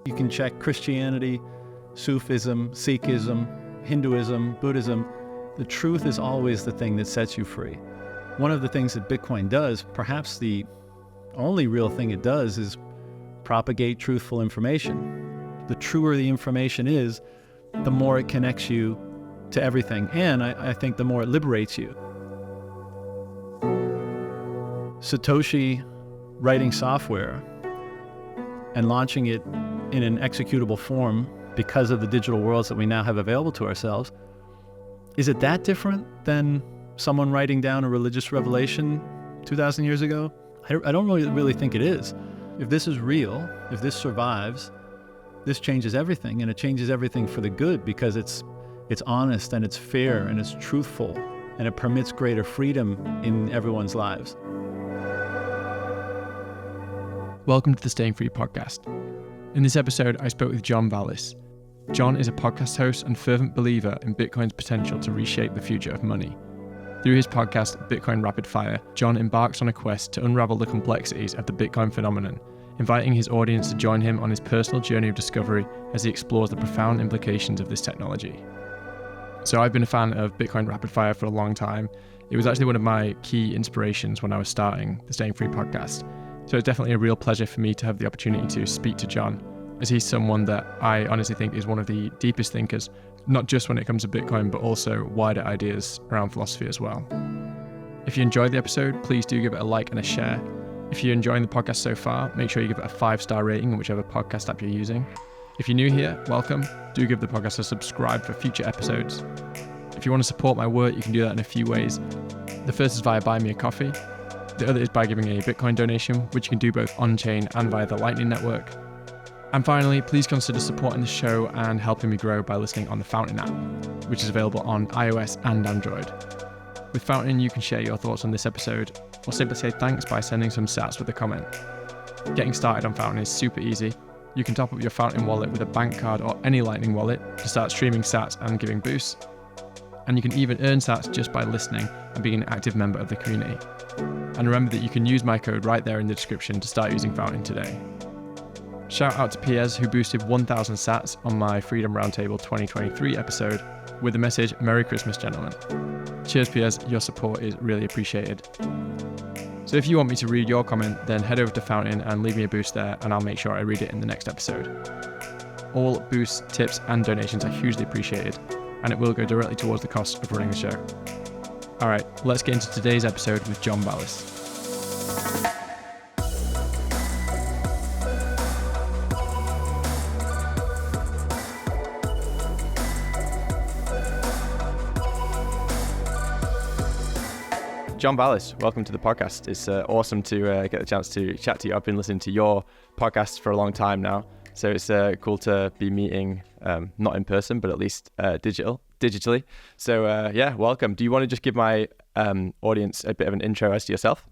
You can check Christianity, Sufism, Sikhism, Hinduism, Buddhism. The truth is always the thing that sets you free. One of the things that Bitcoin does, perhaps the only real thing it does, is propagate truthful information. The truer the information is, the more it connects you to everything, and I think the more it liberates you. Satoshi writing software and launching it in an executable form because of the digital worlds that we now have available to ourselves, is it that different than someone writing down a religious revelation 2,000 years ago? I don't really think it is. If this is real, if this survives, this changes everything, and it changes everything for the good, because it's honest and it's fair and it's truthful, and it permits greater freedom in everyone's lives. Welcome to the Staying Free podcast. In this episode, I spoke with John Vallis. John is a podcast host and fervent believer in Bitcoin's potential to reshape the future of money. Through his podcast, Bitcoin Rapid Fire, John embarks on a quest to unravel the complexities of the Bitcoin phenomenon, inviting his audience to join him on his personal journey of discovery as he explores the profound implications of this technology. So I've been a fan of Bitcoin Rapid Fire for a long time. It was actually one of my key inspirations when I was starting the Staying Free podcast. So it's definitely a real pleasure for me to have the opportunity to speak to John, as he's someone that I honestly think is one of the deepest thinkers, not just when it comes to Bitcoin, but also wider ideas around philosophy as well. If you enjoyed the episode, please do give it a like and a share. If you're enjoying the podcast so far, make sure you give it a 5-star rating in whichever podcast app you're using. If you're new here, welcome. Do give the podcast a subscribe for future episodes. If you want to support my work, you can do that in a few ways. The first is via Buy Me a Coffee. The other is by giving a Bitcoin donation, which you can do both on-chain and via the Lightning Network. And finally, please consider supporting the show and helping me grow by listening on the Fountain app, which is available on iOS and Android. With Fountain, you can share your thoughts on this episode, or simply say thanks by sending some sats with a comment. Getting started on Fountain is super easy. You can top up your Fountain wallet with a bank card or any Lightning wallet to start streaming sats and giving boosts. And you can even earn sats just by listening and being an active member of the community. And remember that you can use my code right there in the description to start using Fountain today. Shout out to Piers, who boosted 1,000 sats on my Freedom Roundtable 2023 episode with the message, "Merry Christmas, gentlemen." Cheers, Piers. Your support is really appreciated. So if you want me to read your comment, then head over to Fountain and leave me a boost there, and I'll make sure I read it in the next episode. All boosts, tips, and donations are hugely appreciated, and it will go directly towards the cost of running the show. All right, let's get into today's episode with John Vallis. John Vallis, welcome to the podcast. It's awesome to get the chance to chat to you. I've been listening to your podcast for a long time now, so it's cool to be meeting, not in person, but at least digitally. So yeah, welcome. Do you want to just give my audience a bit of an intro as to yourself?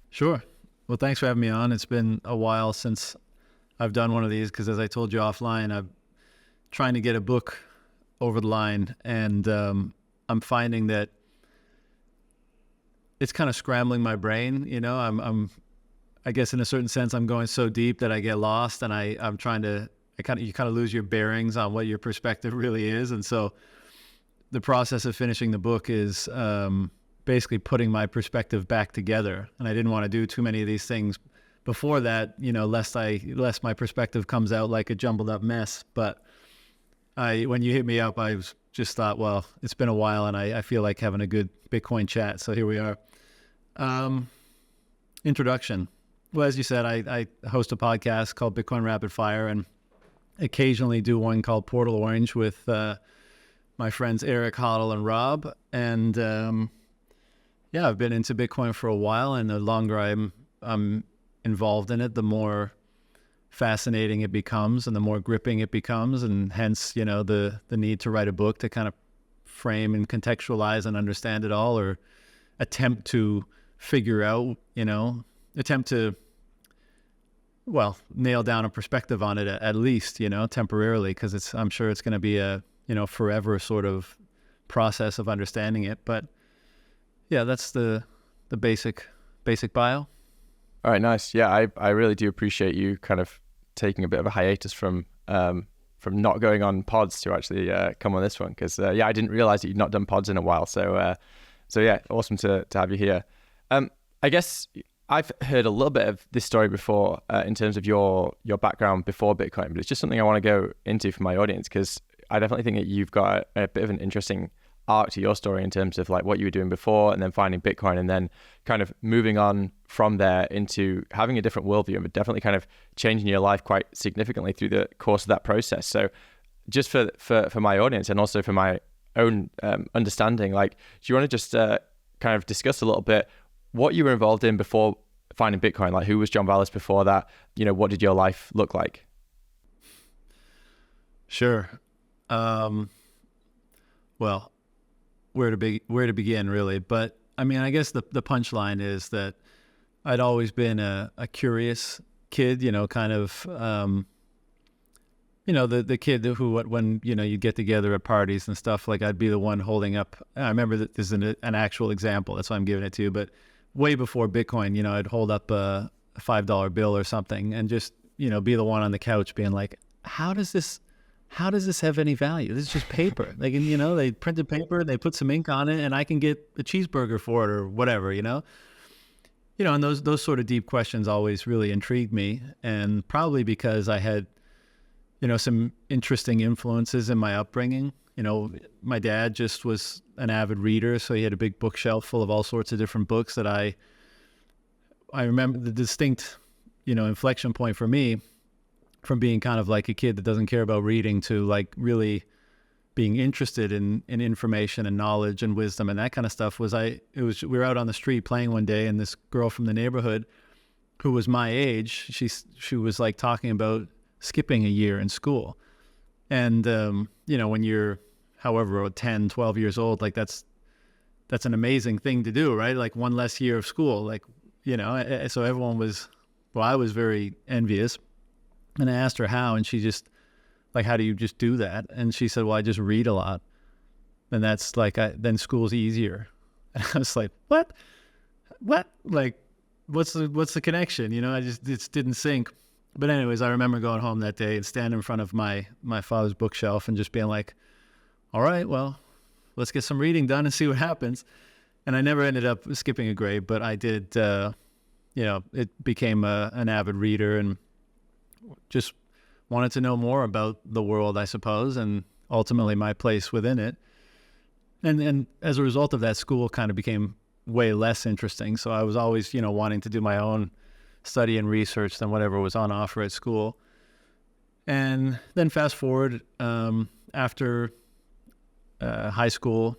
Sure. Well, thanks for having me on. It's been a while since I've done one of these, because as I told you offline, I'm trying to get a book over the line, and I'm finding that it's kind of scrambling my brain. You know, I guess in a certain sense, I'm going so deep that I get lost, and I'm trying to, you kind of lose your bearings on what your perspective really is. And so the process of finishing the book is basically putting my perspective back together. And I didn't want to do too many of these things before that, you know, lest my perspective comes out like a jumbled up mess. But when you hit me up, I just thought, well, it's been a while, and I feel like having a good Bitcoin chat. So here we are. Introduction. Well, as you said, I host a podcast called Bitcoin Rapid Fire, and occasionally do one called Portal Orange with my friends Eric, Hoddle, and Rob. And yeah, I've been into Bitcoin for a while, and the longer I'm involved in it, the more fascinating it becomes, and the more gripping it becomes, and hence, you know, the need to write a book to kind of frame and contextualize and understand it all, or attempt to figure out, you know, nail down a perspective on it, at least, you know, temporarily, because I'm sure it's going to be a, you know, forever sort of process of understanding it. But yeah, that's the basic bio. All right, nice. Yeah, I really do appreciate you kind of taking a bit of a hiatus from not going on pods to actually come on this one, because I didn't realize that you'd not done pods in a while. So yeah, awesome to have you here. I guess I've heard a little bit of this story before in terms of your background before Bitcoin, but it's just something I want to go into for my audience, because I definitely think that you've got a bit of an interesting arc to your story in terms of like what you were doing before and then finding Bitcoin and then kind of moving on from there into having a different worldview and definitely kind of changing your life quite significantly through the course of that process. So just for my audience and also for my own understanding, like, do you want to just kind of discuss a little bit what you were involved in before finding Bitcoin? Like, who was John Vallis before that? What did your life look like? Sure. Well, where to begin, really? But I mean, I guess the punchline is that I'd always been a curious kid, kind of, the kid who, when, you get together at parties and stuff, like I'd be the one holding up. I remember that this is an actual example. That's why I'm giving it to you. But way before Bitcoin, I'd hold up a $5 bill or something and just, be the one on the couch being like, how does this have any value? This is just paper. They can, they printed paper, they put some ink on it, and I can get a cheeseburger for it or whatever, and those sort of deep questions always really intrigued me. And probably because I had, some interesting influences in my upbringing. My dad just was an avid reader, so he had a big bookshelf full of all sorts of different books that I remember the distinct, inflection point for me from being kind of like a kid that doesn't care about reading to like really being interested in information and knowledge and wisdom and that kind of stuff we were out on the street playing one day, and this girl from the neighborhood who was my age, she was like talking about skipping a year in school. And, when you're however 10, 12 years old, like that's an amazing thing to do, right? Like one less year of school, like, so I was very envious. And I asked her how, and she just like, how do you just do that? And she said, well, I just read a lot. And that's like, then school's easier. And I was like, what? Like, what's the connection? It just didn't sink. But anyways, I remember going home that day and standing in front of my father's bookshelf and just being like, all right, well, let's get some reading done and see what happens. And I never ended up skipping a grade, but I did, it became an avid reader and just wanted to know more about the world, I suppose, and ultimately my place within it. And as a result of that, school kind of became way less interesting. So I was always, wanting to do my own study and research than whatever was on offer at school. And then fast forward, after high school,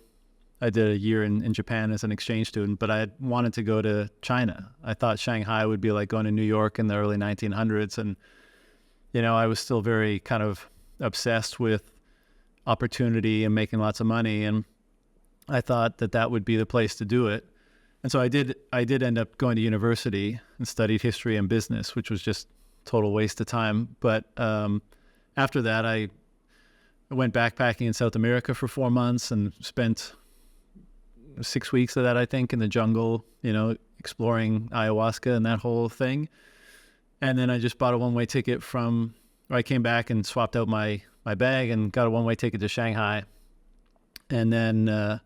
I did a year in Japan as an exchange student, but I wanted to go to China. I thought Shanghai would be like going to New York in the early 1900s. And, I was still very kind of obsessed with opportunity and making lots of money. And I thought that would be the place to do it. And so I did end up going to university and studied history and business, which was just total waste of time. But after that, I went backpacking in South America for 4 months and spent 6 weeks of that, I think, in the jungle, exploring ayahuasca and that whole thing. And then I just bought a one-way ticket I came back and swapped out my bag and got a one-way ticket to Shanghai. And then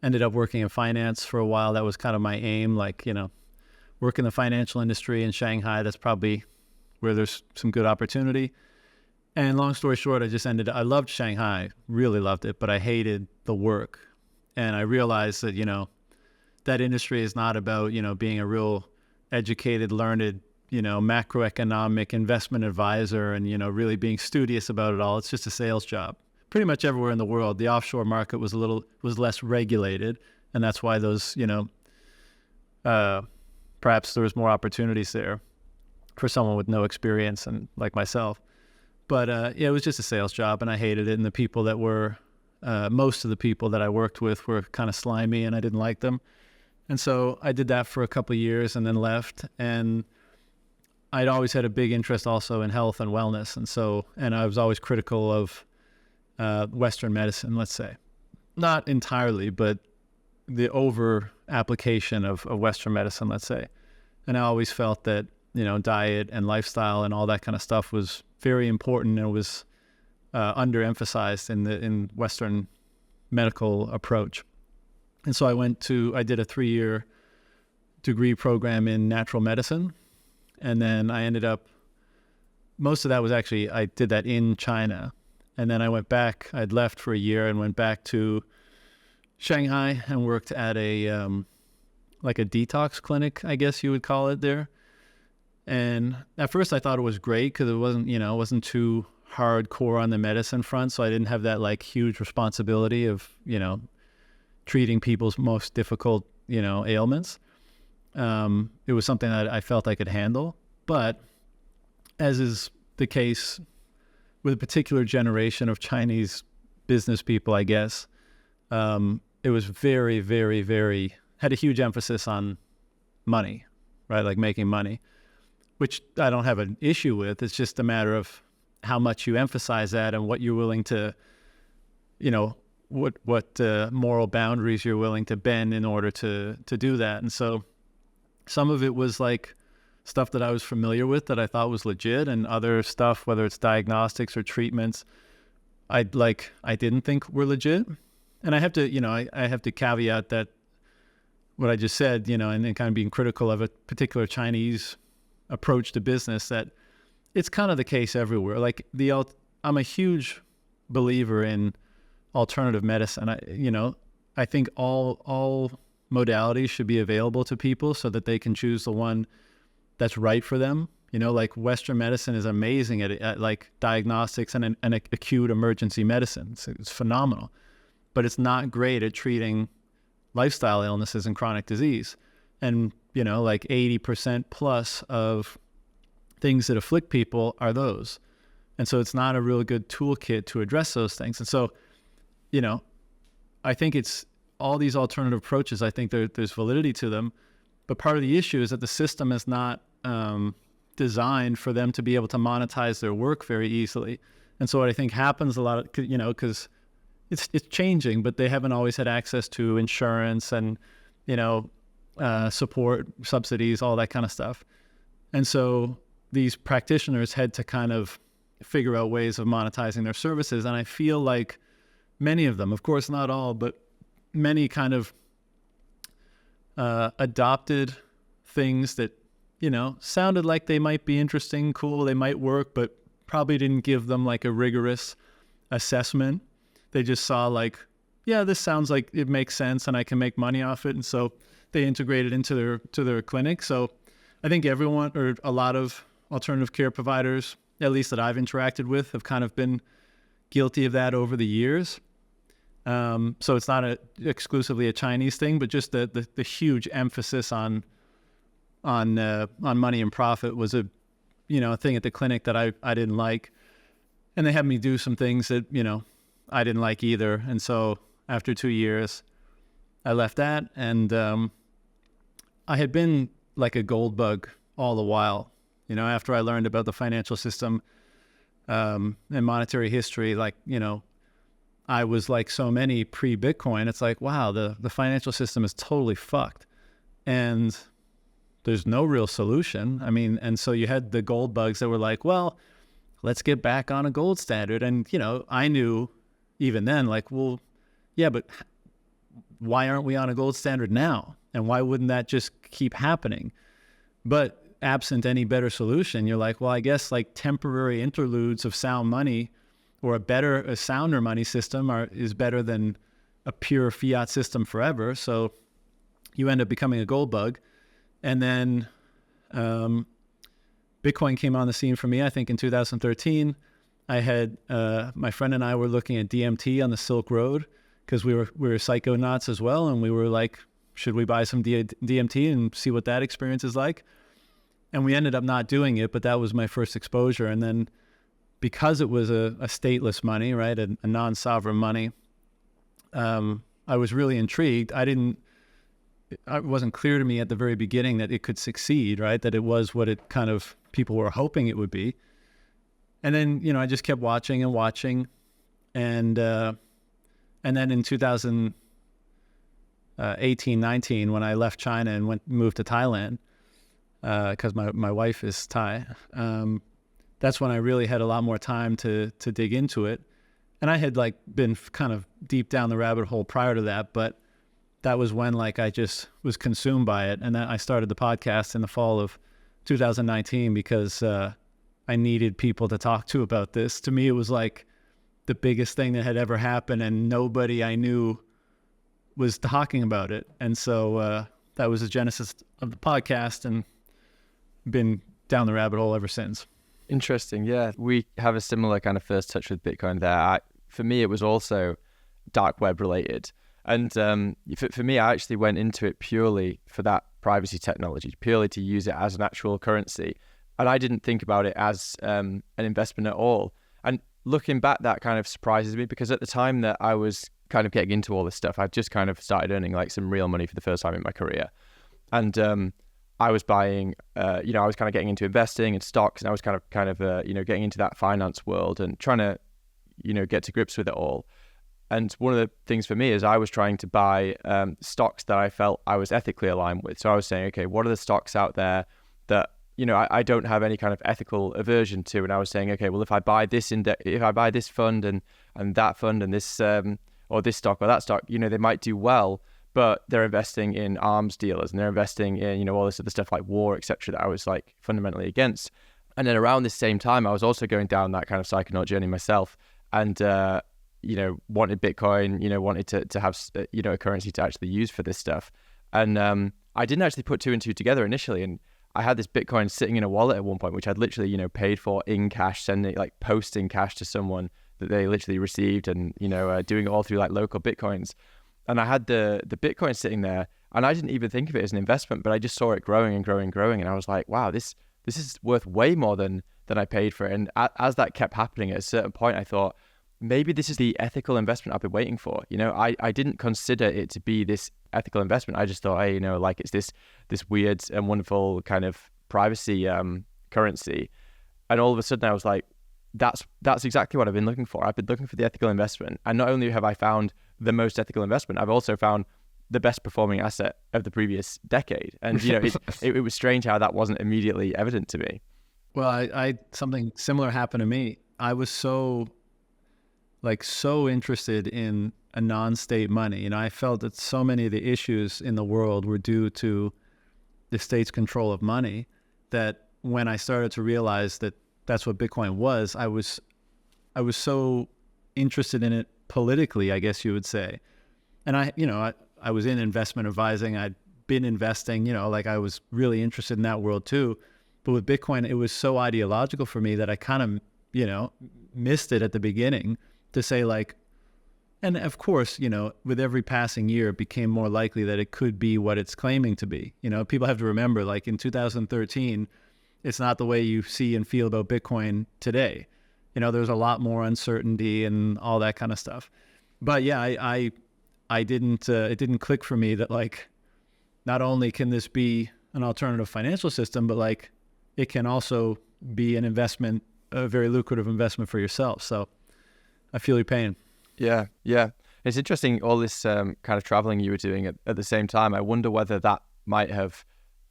ended up working in finance for a while. That was kind of my aim, like, work in the financial industry in Shanghai. That's probably where there's some good opportunity. And long story short, I loved Shanghai, really loved it, but I hated the work. And I realized that, that industry is not about, being a real educated, learned, macroeconomic investment advisor and, really being studious about it all. It's just a sales job. Pretty much everywhere in the world, the offshore market was less regulated. And that's why those, perhaps there was more opportunities there for someone with no experience and like myself. But it was just a sales job and I hated it. And the people that were, most of the people that I worked with were kind of slimy and I didn't like them. And so I did that for a couple of years and then left. And I'd always had a big interest also in health and wellness. And I was always critical of Western medicine, let's say. Not entirely, but the over application of Western medicine, let's say. And I always felt that diet and lifestyle and all that kind of stuff was very important, and it was underemphasized in Western medical approach. And so I did a 3-year degree program in natural medicine. And then I ended up, most of that was actually, I did that in China. And then I went back, I'd left for a year and went back to Shanghai and worked at a, like a detox clinic, I guess you would call it there. And at first I thought it was great because it wasn't too hardcore on the medicine front. So I didn't have that like huge responsibility of, treating people's most difficult, ailments. It was something that I felt I could handle. But as is the case with a particular generation of Chinese business people, I guess, it was very, very, very, had a huge emphasis on money, right? Like making money, which I don't have an issue with. It's just a matter of how much you emphasize that and what you're willing to, what moral boundaries you're willing to bend in order to do that. And so some of it was like stuff that I was familiar with that I thought was legit, and other stuff, whether it's diagnostics or treatments, I didn't think were legit. And I have to, I have to caveat that what I just said, and then kind of being critical of a particular Chinese approach to business, that it's kind of the case everywhere. Like I'm a huge believer in alternative medicine. I think all modalities should be available to people so that they can choose the one that's right for them. Like Western medicine is amazing at like diagnostics and acute emergency medicine. It's phenomenal, but it's not great at treating lifestyle illnesses and chronic disease. And, like 80% plus of things that afflict people are those. And so it's not a real good toolkit to address those things. And so, I think it's all these alternative approaches, I think there's validity to them. But part of the issue is that the system is not designed for them to be able to monetize their work very easily. And so what I think happens a lot, because it's changing, but they haven't always had access to insurance and, support, subsidies, all that kind of stuff. And so these practitioners had to kind of figure out ways of monetizing their services. And I feel like many of them, of course not all, but many kind of adopted things that, sounded like they might be interesting, cool, they might work, but probably didn't give them like a rigorous assessment. They just saw like, yeah, this sounds like it makes sense and I can make money off it. And so they integrated into their clinic. So I think everyone, or a lot of alternative care providers, at least that I've interacted with, have kind of been guilty of that over the years. So it's not exclusively a Chinese thing, but just the huge emphasis on money and profit was a thing at the clinic that I didn't like. And they had me do some things that, I didn't like either. And so after 2 years, I left that. And I had been like a gold bug all the while. After I learned about the financial system and monetary history, like, I was like so many pre-Bitcoin. It's like, wow, the financial system is totally fucked. And there's no real solution. I mean, and so you had the gold bugs that were like, well, let's get back on a gold standard. And, I knew even then, like, well, yeah, but why aren't we on a gold standard now? And why wouldn't that just keep happening? But absent any better solution, you're like, well, I guess like temporary interludes of sound money or a sounder money system is better than a pure fiat system forever. So you end up becoming a gold bug. And then Bitcoin came on the scene for me, I think in 2013. I had, my friend and I were looking at DMT on the Silk Road because we were psychonauts as well. And we were like, should we buy some DMT and see what that experience is like? And we ended up not doing it, but that was my first exposure. And then because it was a stateless money, right, a non-sovereign money, I was really intrigued. It wasn't clear to me at the very beginning that it could succeed, right, that it was what it kind of people were hoping it would be. And then, I just kept watching. And then in 2018, 19, when I left China and moved to Thailand, because my wife is Thai. That's when I really had a lot more time to dig into it. And I had like been kind of deep down the rabbit hole prior to that, but that was when like I just was consumed by it. And then I started the podcast in the fall of 2019 because I needed people to talk to about this. To me, it was like the biggest thing that had ever happened, and nobody I knew was talking about it. And so that was the genesis of the podcast, and been down the rabbit hole ever since. Interesting. Yeah, we have a similar kind of first touch with Bitcoin there. For me, it was also dark web related. And for me, I actually went into it purely for that privacy technology, purely to use it as an actual currency. And I didn't think about it as an investment at all. And looking back, that kind of surprises me, because at the time that I was kind of getting into all this stuff, I'd just kind of started earning like some real money for the first time in my career. And I was buying, I was kind of getting into investing in stocks, and I was kind of getting into that finance world and trying to, get to grips with it all. And one of the things for me is I was trying to buy stocks that I felt I was ethically aligned with. So I was saying, okay, what are the stocks out there that, I don't have any kind of ethical aversion to? And I was saying, okay, well, if I buy this fund and that fund and this, or this stock or that stock, they might do well, but they're investing in arms dealers and they're investing in, all this other stuff like war, etc., that I was like fundamentally against. And then around this same time, I was also going down that kind of psychonaut journey myself, and wanted Bitcoin, wanted to have a currency to actually use for this stuff. And I didn't actually put two and two together initially, and I had this Bitcoin sitting in a wallet at one point, which I'd literally paid for in cash, posting cash to someone that they literally received, and doing it all through like local Bitcoins. And I had the Bitcoin sitting there, and I didn't even think of it as an investment, but I just saw it growing and growing and growing, and I was like, wow, this is worth way more than I paid for it. And as that kept happening, at a certain point, I thought, maybe this is the ethical investment I've been waiting for. I didn't consider it to be this ethical investment. I just thought, hey, it's this weird and wonderful kind of privacy currency. And all of a sudden I was like, that's exactly what I've been looking for. I've been looking for the ethical investment. And not only have I found the most ethical investment, I've also found the best performing asset of the previous decade. And, it was strange how that wasn't immediately evident to me. Well, I something similar happened to me. I was so interested in a non-state money. I felt that so many of the issues in the world were due to the state's control of money, that when I started to realize that that's what Bitcoin was, I was so interested in it politically, I guess you would say. And I was in investment advising. I'd been investing, I was really interested in that world too. But with Bitcoin, it was so ideological for me that I kind of, missed it at the beginning, to say like, and of course, with every passing year, it became more likely that it could be what it's claiming to be. People have to remember, like in 2013, it's not the way you see and feel about Bitcoin today. There's a lot more uncertainty and all that kind of stuff. But yeah, I didn't, it didn't click for me that like, not only can this be an alternative financial system, but like it can also be an investment, a very lucrative investment for yourself. So I feel your pain. Yeah. It's interesting, all this kind of traveling you were doing at the same time. I wonder whether that might have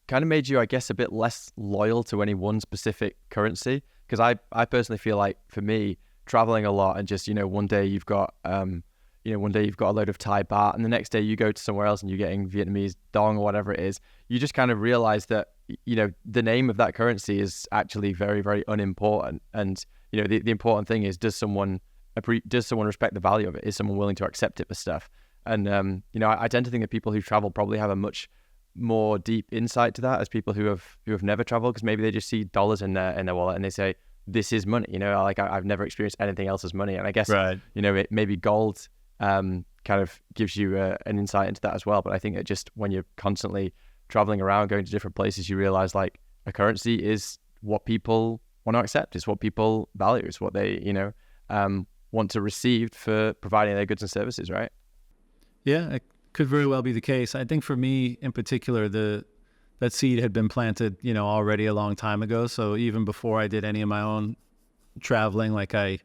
kind of made you, I guess, a bit less loyal to any one specific currency. Because I personally feel like, for me, traveling a lot and just, one day you've got, one day you've got a load of Thai baht, and the next day you go to somewhere else and you're getting Vietnamese dong or whatever it is. You just kind of realize that, the name of that currency is actually very, very unimportant. And, the important thing is, does someone respect the value of it? Is someone willing to accept it for stuff? And, I tend to think that people who travel probably have a much more deep insight to that, as people who have never traveled, because maybe they just see dollars in their wallet and they say, this is money. I've never experienced anything else as money. And I guess, right. Maybe gold kind of gives you an insight into that as well. But I think that just when you're constantly traveling around, going to different places, you realize like a currency is what people want to accept. It's what people value. It's what they, want to receive for providing their goods and services, right? Yeah, it could very well be the case. I think for me in particular, that seed had been planted, already a long time ago. So even before I did any of my own traveling, like I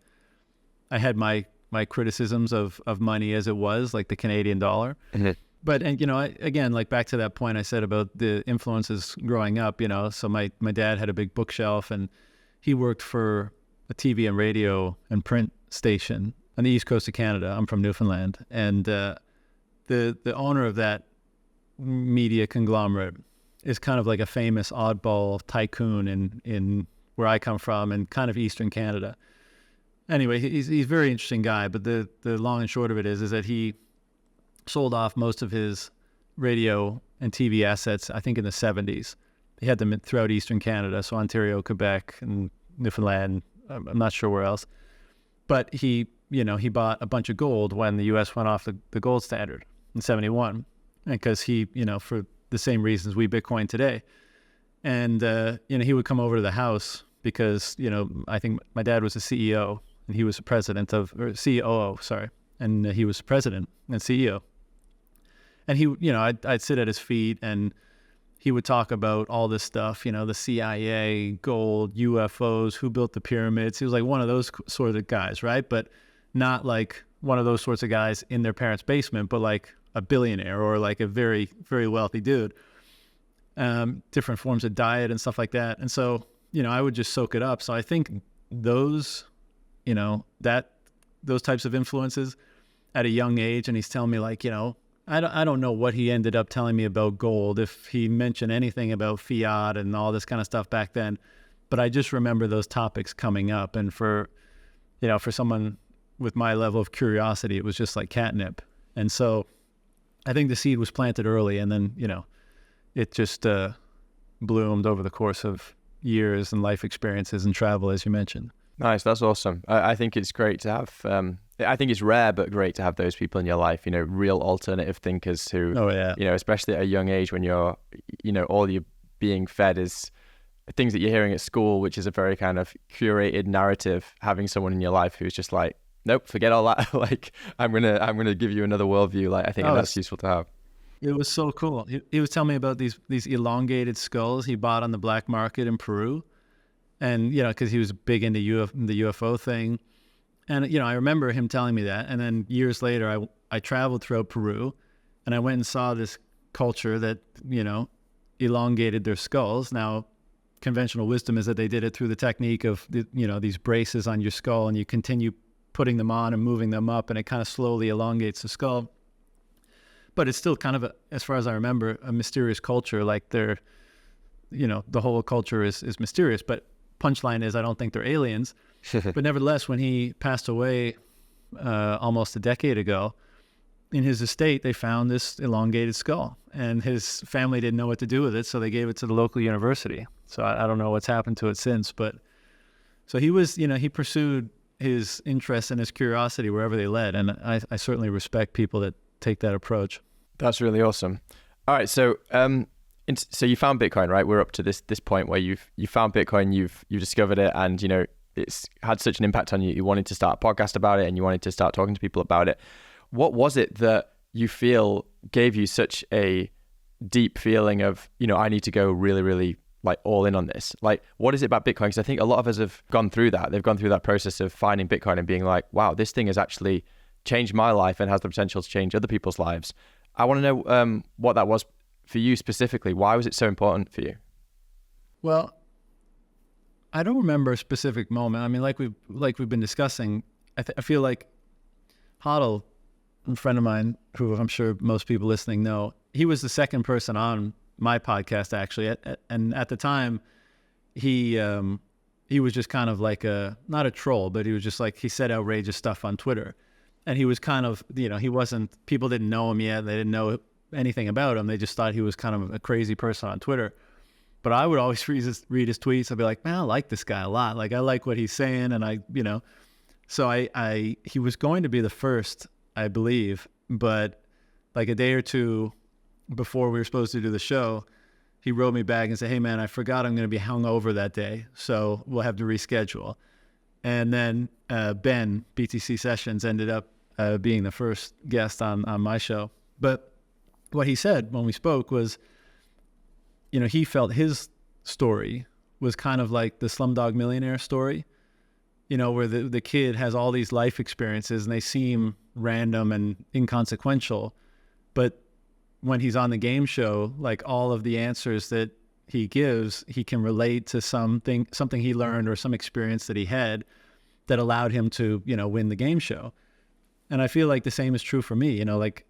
had my criticisms of money as it was, like the Canadian dollar. Mm-hmm. But, and, again, like back to that point I said about the influences growing up, so my dad had a big bookshelf, and he worked for a TV and radio and print station on the east coast of Canada. I'm from Newfoundland. And the owner of that media conglomerate is kind of like a famous oddball tycoon in where I come from, and kind of eastern Canada. Anyway, he's a very interesting guy, but the long and short of it is that he sold off most of his radio and TV assets, I think, in the 70s. He had them throughout eastern Canada, so Ontario, Quebec, and Newfoundland. I'm not sure where else. But he bought a bunch of gold when the U.S. went off the gold standard in 71, because he, for the same reasons we Bitcoin today. And, he would come over to the house because, I think my dad was the CEO and he was the president of, or COO, sorry. And he was president and CEO. And he, I'd sit at his feet and he would talk about all this stuff, the CIA, gold, UFOs, who built the pyramids. He was like one of those sort of guys, right? But not like one of those sorts of guys in their parents' basement, but like a billionaire or like a very, very wealthy dude. Different forms of diet and stuff like that. And so, I would just soak it up. So I think those, those types of influences at a young age, and he's telling me like, I don't know what he ended up telling me about gold, if he mentioned anything about fiat and all this kind of stuff back then, but I just remember those topics coming up. And for someone with my level of curiosity, it was just like catnip. And so I think the seed was planted early, and then, it just bloomed over the course of years and life experiences and travel, as you mentioned. Nice. That's awesome. I think it's great to have, I think it's rare, but great to have those people in your life, real alternative thinkers who, especially at a young age when you're, all you're being fed is things that you're hearing at school, which is a very kind of curated narrative. Having someone in your life who's just like, nope, forget all that. Like, I'm going to give you another worldview. Like, I think that's useful to have. It was so cool. He was telling me about these elongated skulls he bought on the black market in Peru. And, because he was big into the UFO thing. And, I remember him telling me that. And then years later, I traveled throughout Peru, and I went and saw this culture that, elongated their skulls. Now, conventional wisdom is that they did it through the technique of, these braces on your skull, and you continue putting them on and moving them up, and it kind of slowly elongates the skull. But it's still kind of, as far as I remember, a mysterious culture. Like they're, the whole culture is mysterious. But punchline is, I don't think they're aliens. But nevertheless, when he passed away almost a decade ago, in his estate, they found this elongated skull. And his family didn't know what to do with it, so they gave it to the local university. So I don't know what's happened to it since. But so he was, he pursued his interest and his curiosity wherever they led. And I certainly respect people that take that approach. That's really awesome. All right, so so you found Bitcoin, right? We're up to this point where you found Bitcoin, you've discovered it, and it's had such an impact on you. You wanted to start a podcast about it, and you wanted to start talking to people about it. What was it that you feel gave you such a deep feeling of, I need to go really, really like all in on this? Like, what is it about Bitcoin? Because I think a lot of us have gone through that. They've gone through that process of finding Bitcoin and being like, wow, this thing has actually changed my life and has the potential to change other people's lives. I want to know what that was for you specifically. Why was it so important for you? Well, I don't remember a specific moment. I mean, like we've been discussing, I feel like Hodl, a friend of mine who I'm sure most people listening know, he was the second person on my podcast actually, and at the time, he was just kind of like not a troll, but he was just like, he said outrageous stuff on Twitter. And he was kind of, people didn't know him yet. They didn't know anything about him. They just thought he was kind of a crazy person on Twitter. But I would always read his tweets. I'd be like, man, I like this guy a lot. Like, I like what he's saying. And so he was going to be the first, I believe. But like a day or two before we were supposed to do the show, he wrote me back and said, hey man, I forgot I'm going to be hungover that day. So we'll have to reschedule. And then Ben, BTC Sessions, ended up being the first guest on my show. But what he said when we spoke was, he felt his story was kind of like the Slumdog Millionaire story, where the kid has all these life experiences and they seem random and inconsequential, but when he's on the game show, like all of the answers that he gives, he can relate to something he learned or some experience that he had that allowed him to, win the game show. And I feel like the same is true for me, like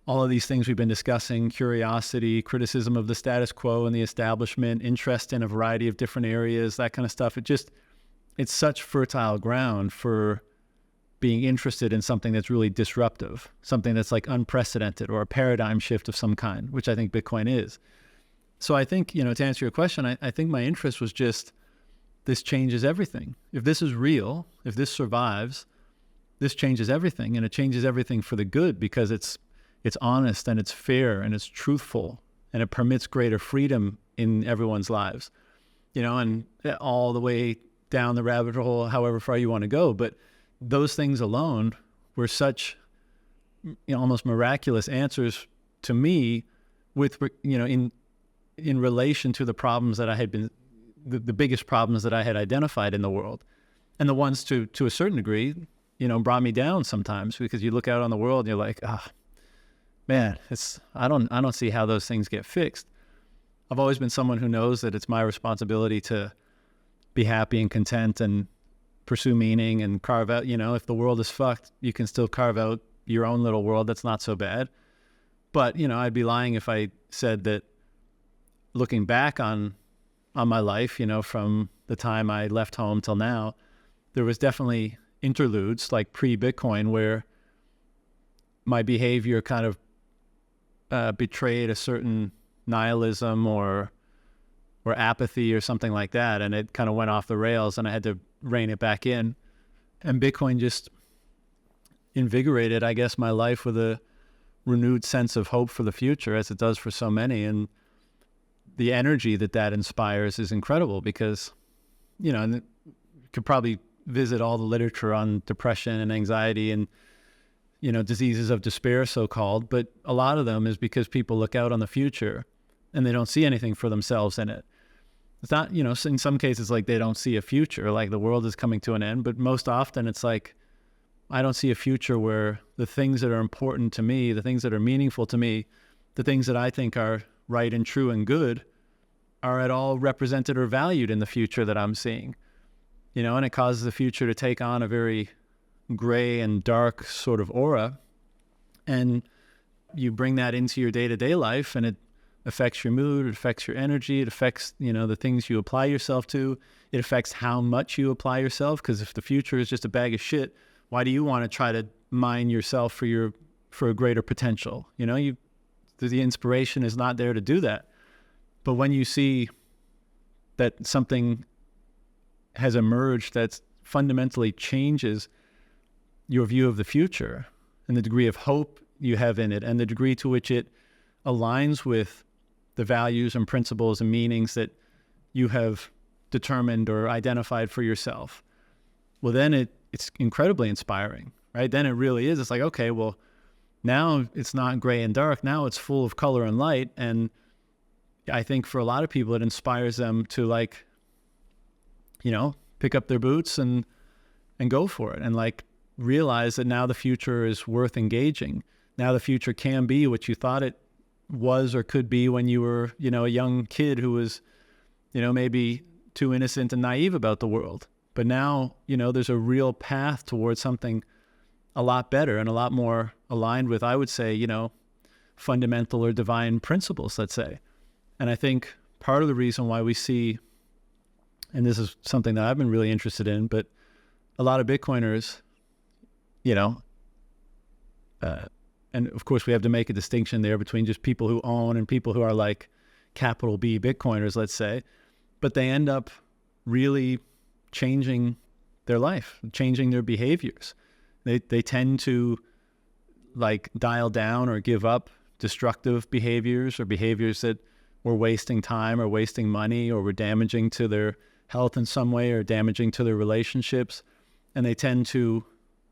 all of these things we've been discussing: curiosity, criticism of the status quo and the establishment, interest in a variety of different areas, that kind of stuff. It's such fertile ground for being interested in something that's really disruptive, something that's like unprecedented or a paradigm shift of some kind, which I think Bitcoin is. So I think, to answer your question, I think my interest was just, this changes everything. If this is real, if this survives, this changes everything, and it changes everything for the good, because it's honest and it's fair and it's truthful, and it permits greater freedom in everyone's lives, and all the way down the rabbit hole, however far you want to go. But those things alone were such, almost miraculous answers to me, with, in relation to the problems that I had been, the biggest problems that I had identified in the world, and the ones to a certain degree, brought me down sometimes, because you look out on the world and you're like, man, I don't see how those things get fixed. I've always been someone who knows that it's my responsibility to be happy and content and pursue meaning and carve out, if the world is fucked, you can still carve out your own little world that's not so bad. But, I'd be lying if I said that looking back on my life, from the time I left home till now, there was definitely interludes like pre-Bitcoin where my behavior kind of betrayed a certain nihilism or apathy or something like that, and it kind of went off the rails, and I had to rein it back in. And Bitcoin just invigorated, I guess, my life with a renewed sense of hope for the future, as it does for so many. And the energy that inspires is incredible, because, and you could probably visit all the literature on depression and anxiety and, diseases of despair, so-called, but a lot of them is because people look out on the future and they don't see anything for themselves in it. It's not, in some cases, like they don't see a future, like the world is coming to an end, but most often it's like, I don't see a future where the things that are important to me, the things that are meaningful to me, the things that I think are right and true and good, are at all represented or valued in the future that I'm seeing. And it causes the future to take on a very gray and dark sort of aura. And you bring that into your day-to-day life, and it affects your mood, it affects your energy, it affects, the things you apply yourself to. It affects how much you apply yourself, because if the future is just a bag of shit, why do you want to try to mine yourself for a greater potential? The inspiration is not there to do that. But when you see that something has emerged that fundamentally changes your view of the future, and the degree of hope you have in it, and the degree to which it aligns with the values and principles and meanings that you have determined or identified for yourself, well, then it's incredibly inspiring, right? Then it really is. It's like, okay, well, now it's not gray and dark. Now it's full of color and light. And I think for a lot of people, it inspires them to, like, pick up their boots and go for it, and like realize that now the future is worth engaging. Now the future can be what you thought it was or could be when you were, a young kid who was, maybe too innocent and naive about the world. But now, there's a real path towards something a lot better and a lot more aligned with, I would say, fundamental or divine principles, let's say. And I think part of the reason why we see, and this is something that I've been really interested in, but a lot of Bitcoiners, and of course we have to make a distinction there between just people who own and people who are like capital B Bitcoiners, let's say, but they end up really changing their life, changing their behaviors. They tend to like dial down or give up destructive behaviors, or behaviors that were wasting time or wasting money or were damaging to their health in some way or damaging to their relationships. And they tend to,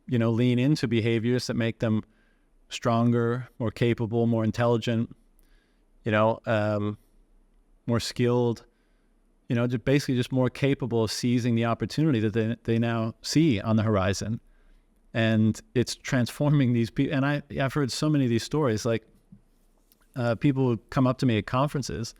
lean into behaviors that make them stronger, more capable, more intelligent, more skilled, just more capable of seizing the opportunity that they now see on the horizon. And it's transforming these people. And I've heard so many of these stories, like people would come up to me at conferences,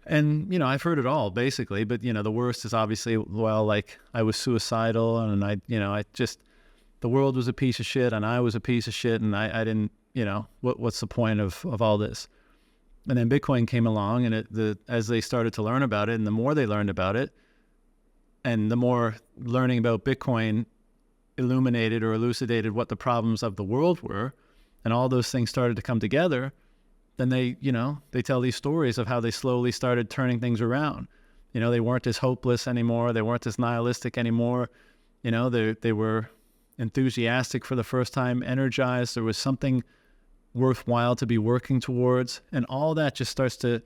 and, I've heard it all basically, but, the worst is obviously, well, like I was suicidal, and the world was a piece of shit, and I was a piece of shit, and I didn't, what's the point of all this? And then Bitcoin came along, and as they started to learn about it, and the more they learned about it, and the more learning about Bitcoin illuminated or elucidated what the problems of the world were, and all those things started to come together, then they tell these stories of how they slowly started turning things around. They weren't as hopeless anymore. They weren't as nihilistic anymore. They were enthusiastic for the first time, energized. There was something worthwhile to be working towards. And all that just starts to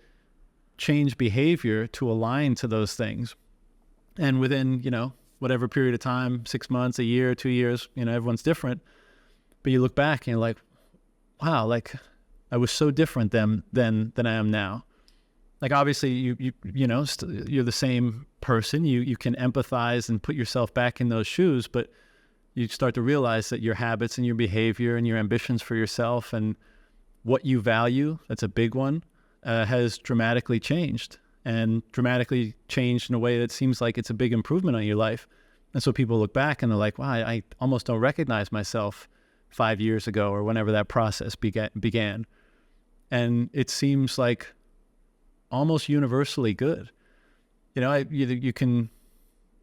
change behavior to align to those things. And within, whatever period of time, 6 months, a year, 2 years, everyone's different. But you look back and you're like, wow, like I was so different than I am now. Like obviously you're the same person. You can empathize and put yourself back in those shoes, but you start to realize that your habits and your behavior and your ambitions for yourself and what you value, that's a big one, has dramatically changed. And dramatically changed in a way that seems like it's a big improvement on your life. And so people look back and they're like, wow, I almost don't recognize myself 5 years ago or whenever that process began. And it seems like almost universally good. You can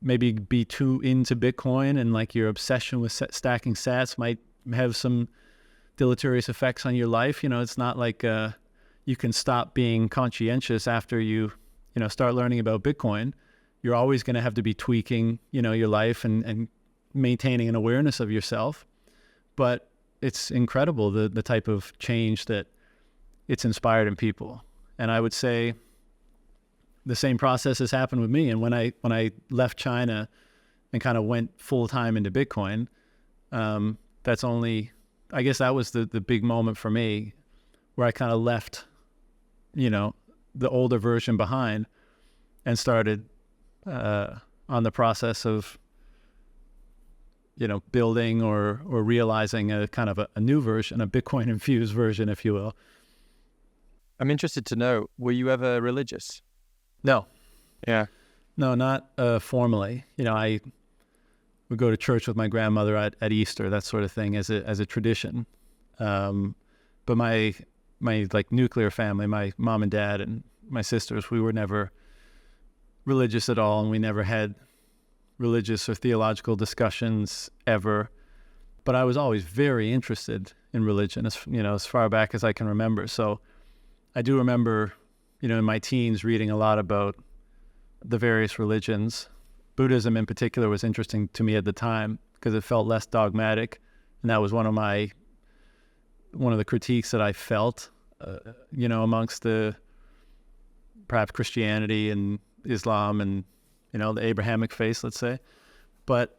maybe be too into Bitcoin, and like your obsession with stacking sats might have some deleterious effects on your life. It's not like you can stop being conscientious after you start learning about Bitcoin. You're always going to have to be tweaking, your life and maintaining an awareness of yourself. But it's incredible the type of change that it's inspired in people. And I would say the same process has happened with me. And when I left China and kind of went full time into Bitcoin, I guess that was the big moment for me, where I kind of left, the older version behind and started on the process of, building or realizing a kind of a new version, a Bitcoin infused version, if you will. I'm interested to know, were you ever religious? No. Yeah. No, not formally. I would go to church with my grandmother at Easter, that sort of thing, as a tradition. But my like nuclear family, my mom and dad and my sisters, we were never religious at all, and we never had religious or theological discussions ever. But I was always very interested in religion, as far back as I can remember. So I do remember, in my teens reading a lot about the various religions. Buddhism in particular was interesting to me at the time because it felt less dogmatic, and that was one of the critiques that I felt, amongst the perhaps Christianity and Islam and the Abrahamic faith, let's say. But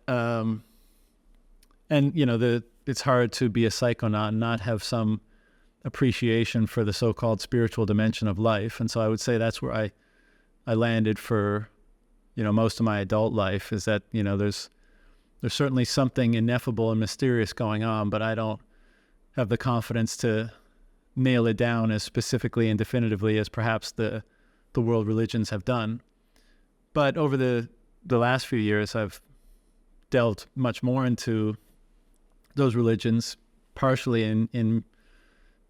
it's hard to be a psychonaut and not have some appreciation for the so-called spiritual dimension of life. And so I would say that's where I landed for most of my adult life, is that there's certainly something ineffable and mysterious going on, but I don't have the confidence to nail it down as specifically and definitively as perhaps the world religions have done. But over the last few years, I've delved much more into those religions, partially in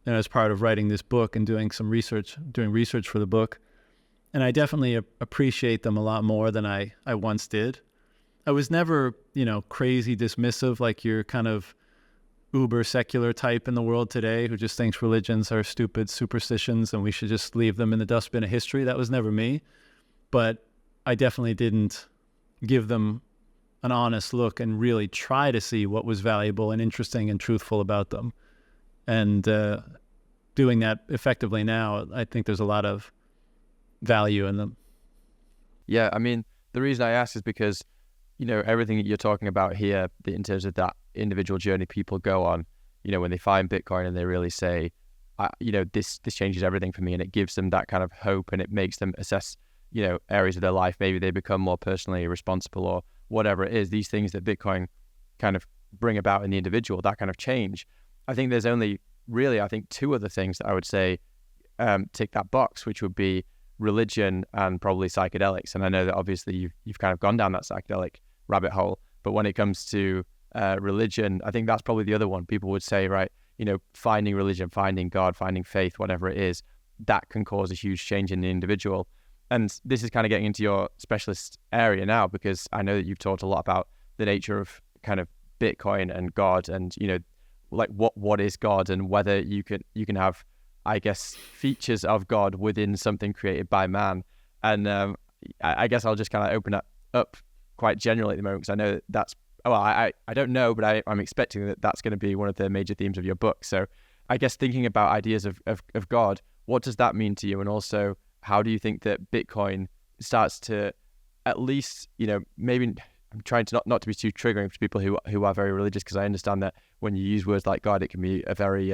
as part of writing this book and doing research for the book. And I definitely appreciate them a lot more than I once did. I was never, crazy dismissive like your kind of uber secular type in the world today who just thinks religions are stupid superstitions and we should just leave them in the dustbin of history. That was never me. But I definitely didn't give them an honest look and really try to see what was valuable and interesting and truthful about them. And doing that effectively now, I think there's a lot of value in them. Yeah, I mean, the reason I ask is because, everything that you're talking about here, in terms of that individual journey people go on, when they find Bitcoin and they really say, this changes everything for me, and it gives them that kind of hope, and it makes them assess, areas of their life. Maybe they become more personally responsible or whatever it is, these things that Bitcoin kind of bring about in the individual, that kind of change. I think there's only really, I think, two other things that I would say tick that box, which would be religion and probably psychedelics. And I know that obviously you've kind of gone down that psychedelic rabbit hole, but when it comes to religion, I think that's probably the other one. People would say, right, finding religion, finding God, finding faith, whatever it is, that can cause a huge change in the individual. And this is kind of getting into your specialist area now, because I know that you've talked a lot about the nature of kind of Bitcoin and God, and like what is God, and whether you can have, I guess, features of God within something created by man. And I guess I'll just kind of open that up quite generally at the moment, because I know that's, well, I don't know, but I'm expecting that that's going to be one of the major themes of your book. So I guess thinking about ideas of God, what does that mean to you? And also, how do you think that Bitcoin starts to, at least, maybe, I'm trying to not to be too triggering for people who are very religious, because I understand that when you use words like God, it can be a very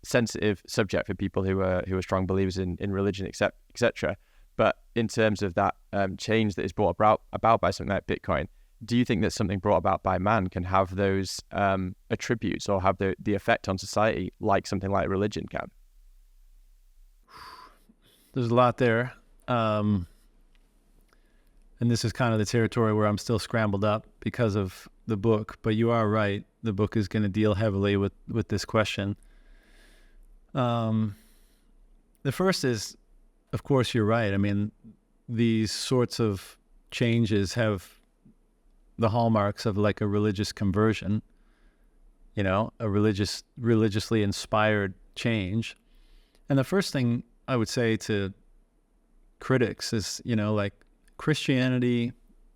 sensitive subject for people who are strong believers in religion, etc. But in terms of that change that is brought about by something like Bitcoin, do you think that something brought about by man can have those attributes, or have the effect on society like something like religion can? There's a lot there. And this is kind of the territory where I'm still scrambled up because of the book. But you are right. The book is going to deal heavily with this question. The first is, of course, you're right. I mean, these sorts of changes have the hallmarks of like a religious conversion, a religiously inspired change. And the first thing I would say to critics is, like Christianity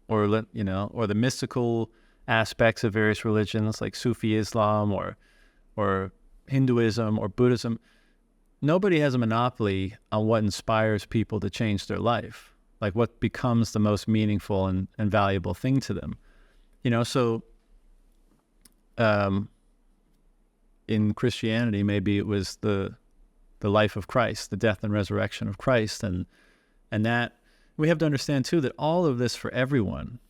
or the mystical aspects of various religions like Sufi Islam or Hinduism or Buddhism, nobody has a monopoly on what inspires people to change their life, like what becomes the most meaningful and valuable thing to them. So in Christianity, maybe it was the life of Christ, the death and resurrection of Christ, and that we have to understand too that all of this for everyone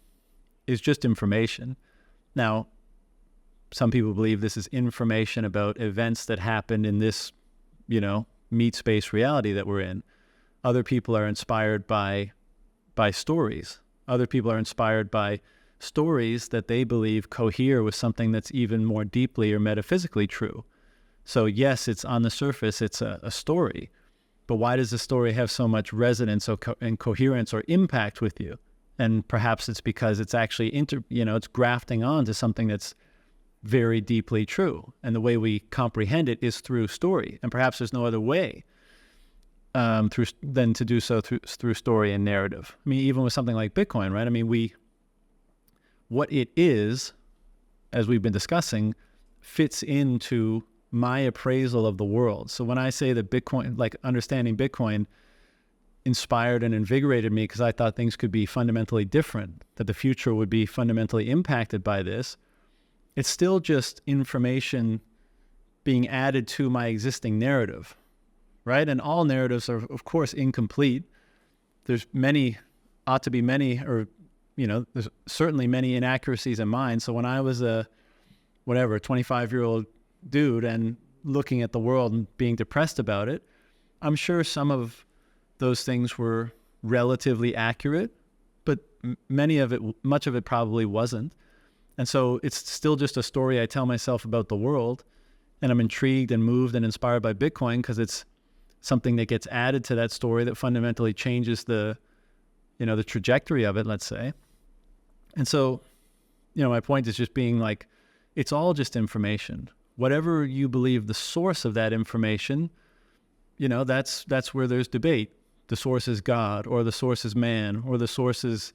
is just information. Now, some people believe this is information about events that happened in this, meat space reality that we're in. Other people are inspired by stories. Other people are inspired by stories that they believe cohere with something that's even more deeply or metaphysically true. So yes, it's on the surface, it's a story, but why does the story have so much resonance and coherence or impact with you? And perhaps it's because it's actually it's grafting on to something that's very deeply true. And the way we comprehend it is through story. And perhaps there's no other way than to do so through story and narrative. I mean, even with something like Bitcoin, right? I mean, what it is, as we've been discussing, fits into my appraisal of the world. So when I say that Bitcoin, like understanding Bitcoin, inspired and invigorated me because I thought things could be fundamentally different, that the future would be fundamentally impacted by this, it's still just information being added to my existing narrative, right? And all narratives are, of course, incomplete. There's ought to be many, or, there's certainly many inaccuracies in mine. So when I was a 25-year-old dude and looking at the world and being depressed about it, I'm sure some of those things were relatively accurate, but much of it probably wasn't. And so it's still just a story I tell myself about the world, and I'm intrigued and moved and inspired by Bitcoin because it's something that gets added to that story that fundamentally changes the trajectory of it, let's say. And so, my point is just being like, it's all just information. Whatever you believe the source of that information, that's where there's debate. The source is God, or the source is man, or the source is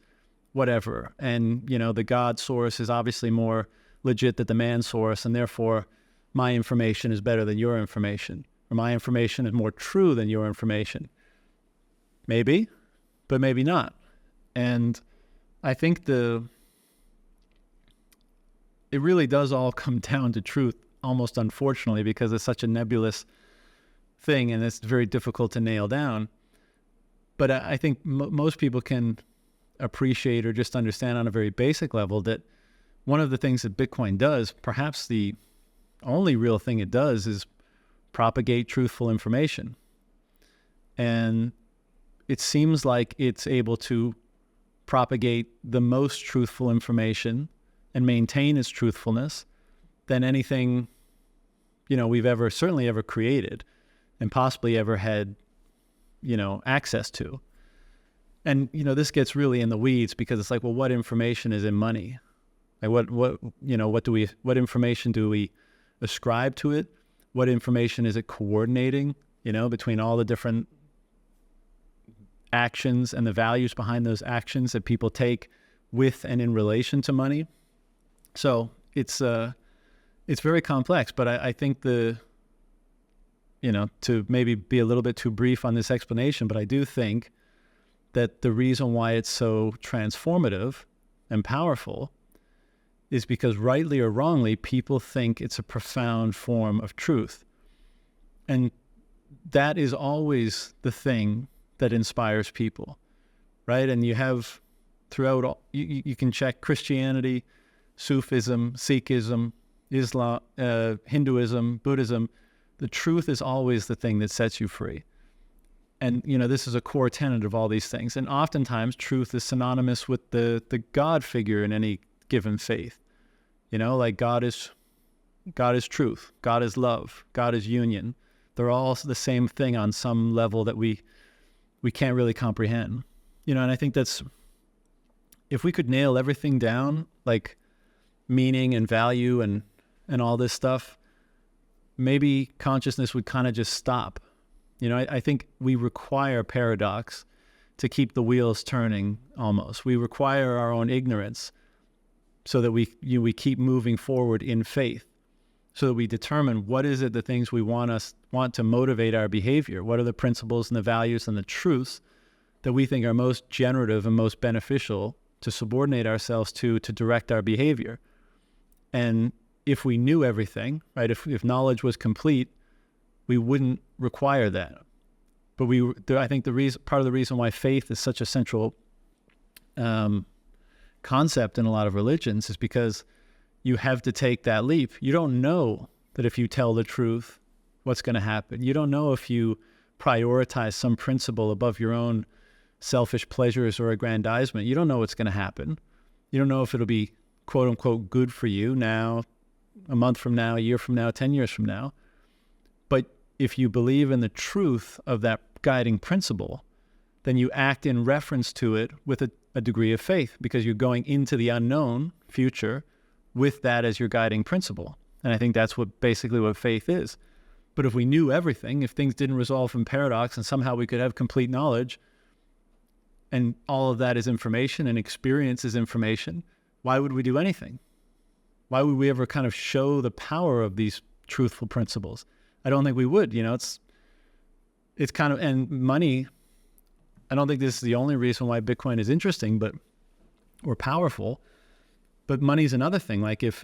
whatever. And, the God source is obviously more legit than the man source, and therefore my information is better than your information, or my information is more true than your information. Maybe, but maybe not. And I think it really does all come down to truth, almost unfortunately, because it's such a nebulous thing and it's very difficult to nail down. But I think most people can appreciate or just understand on a very basic level that one of the things that Bitcoin does, perhaps the only real thing it does, is propagate truthful information. And it seems like it's able to propagate the most truthful information and maintain its truthfulness than anything, we've certainly ever created and possibly ever had, access to. And, this gets really in the weeds because it's like, well, what information is in money? Like what information do we ascribe to it? What information is it coordinating, between all the different actions and the values behind those actions that people take with and in relation to money? So it's very complex, but I think to maybe be a little bit too brief on this explanation, but I do think that the reason why it's so transformative and powerful is because rightly or wrongly, people think it's a profound form of truth. And that is always the thing that inspires people, right? And you have throughout, you can check Christianity, Sufism, Sikhism, Islam, Hinduism, Buddhism. The truth is always the thing that sets you free. And, this is a core tenet of all these things. And oftentimes truth is synonymous with the God figure in any given faith. Like God is truth, God is love, God is union. They're all the same thing on some level that we can't really comprehend. And I think that's, if we could nail everything down, like meaning and value and all this stuff, maybe consciousness would kind of just stop. I think we require paradox to keep the wheels turning almost. We require our own ignorance so that we keep moving forward in faith, so that we determine what is it, the things we want to motivate our behavior. What are the principles and the values and the truths that we think are most generative and most beneficial to subordinate ourselves to direct our behavior. And if we knew everything, right, if knowledge was complete, we wouldn't require that. But I think part of the reason why faith is such a central concept in a lot of religions is because you have to take that leap. You don't know that if you tell the truth, what's going to happen. You don't know if you prioritize some principle above your own selfish pleasures or aggrandizement. You don't know what's going to happen. You don't know if it'll be quote unquote good for you now, a month from now, a year from now, 10 years from now. But if you believe in the truth of that guiding principle, then you act in reference to it with a degree of faith, because you're going into the unknown future with that as your guiding principle. And I think that's basically what faith is. But if we knew everything, if things didn't resolve in paradox and somehow we could have complete knowledge, and all of that is information and experience is information, why would we do anything? Why would we ever kind of show the power of these truthful principles? I don't think we would. It's kind of, and money, I don't think this is the only reason why Bitcoin is interesting, or powerful, but money's another thing. Like if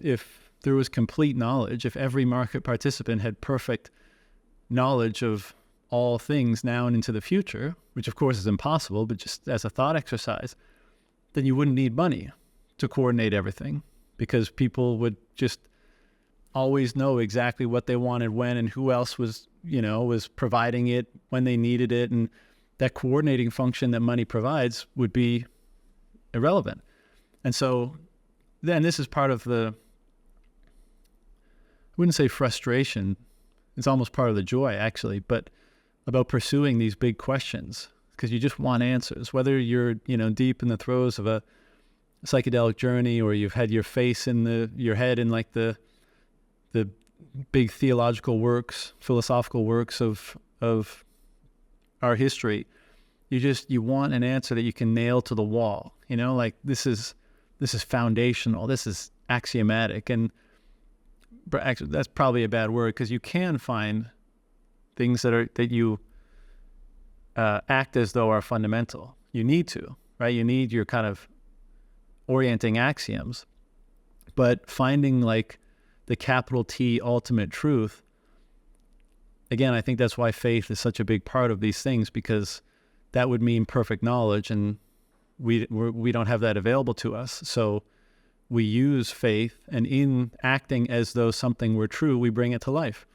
there was complete knowledge, if every market participant had perfect knowledge of all things now and into the future, which of course is impossible, but just as a thought exercise, then you wouldn't need money to coordinate everything, because people would just always know exactly what they wanted when, and who else was providing it when they needed it. And that coordinating function that money provides would be irrelevant. And so then this is part of I wouldn't say frustration, it's almost part of the joy actually, but about pursuing these big questions, because you just want answers, whether you're, deep in the throes of a psychedelic journey, or you've had your face in your head in like the big theological works, philosophical works of our history. You want an answer that you can nail to the wall, like this is foundational, this is axiomatic. And actually that's probably a bad word, because you can find things that you act as though are fundamental. You need to, right? You need your kind of orienting axioms, but finding like the capital T ultimate truth, again, I think that's why faith is such a big part of these things, because that would mean perfect knowledge, and we don't have that available to us. So we use faith, and in acting as though something were true, we bring it to life.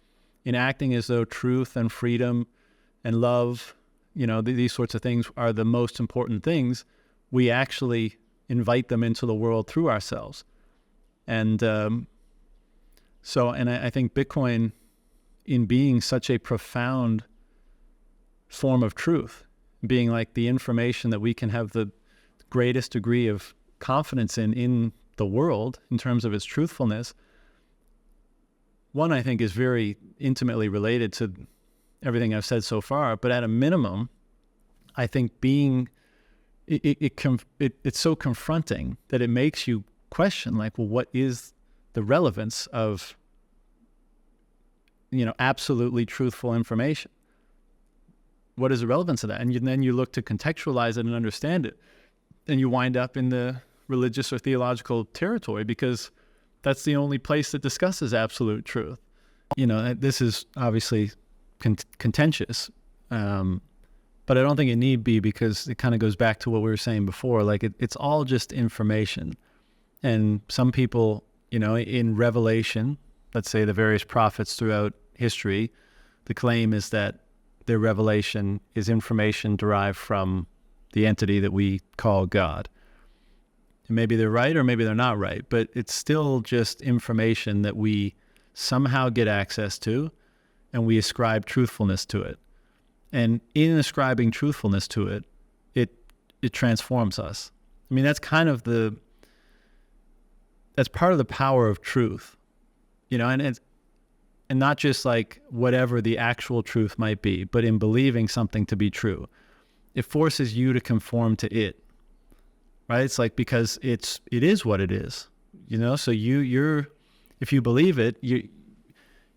in acting as though truth and freedom and love, these sorts of things are the most important things, we actually invite them into the world through ourselves. And I think Bitcoin, in being such a profound form of truth, being like the information that we can have the greatest degree of confidence in the world in terms of its truthfulness, one, I think, is very intimately related to everything I've said so far, but at a minimum, I think it's so confronting that it makes you question, like, well, what is the relevance of, absolutely truthful information? What is the relevance of that? And then you look to contextualize it and understand it, and you wind up in the religious or theological territory, because that's the only place that discusses absolute truth. This is obviously contentious, but I don't think it need be, because it kind of goes back to what we were saying before. Like, it's all just information. And some people, in Revelation, let's say the various prophets throughout history, the claim is that their revelation is information derived from the entity that we call God. And maybe they're right or maybe they're not right, but it's still just information that we somehow get access to, and we ascribe truthfulness to it. And in ascribing truthfulness to it, it transforms us. I mean, that's part of the power of truth, and not just like whatever the actual truth might be, but in believing something to be true, it forces you to conform to it, right? It's like, because it is what it is, so if you believe it,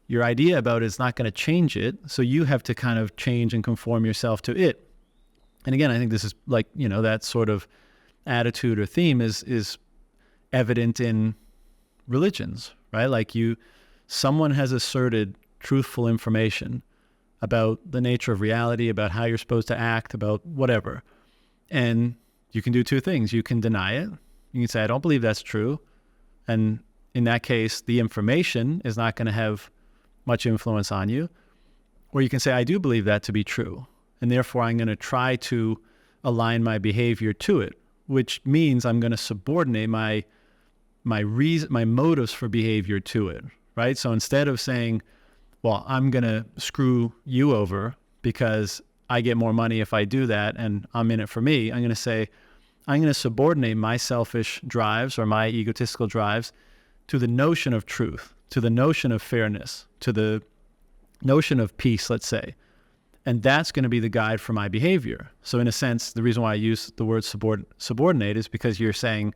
your idea about it is not going to change it, so you have to kind of change and conform yourself to it. And again, I think this is like, that sort of attitude or theme is evident in religions, right? Like, someone has asserted truthful information about the nature of reality, about how you're supposed to act, about whatever. And you can do two things. You can deny it. You can say, I don't believe that's true. And in that case, the information is not going to have much influence on you. Or you can say, I do believe that to be true, and therefore I'm going to try to align my behavior to it, which means I'm going to subordinate my motives for behavior to it, right? So instead of saying, well, I'm going to screw you over because I get more money if I do that and I'm in it for me, I'm going to say, I'm going to subordinate my selfish drives or my egotistical drives to the notion of truth, to the notion of fairness, to the notion of peace, let's say. And that's going to be the guide for my behavior. So in a sense, the reason why I use the word subordinate is because you're saying,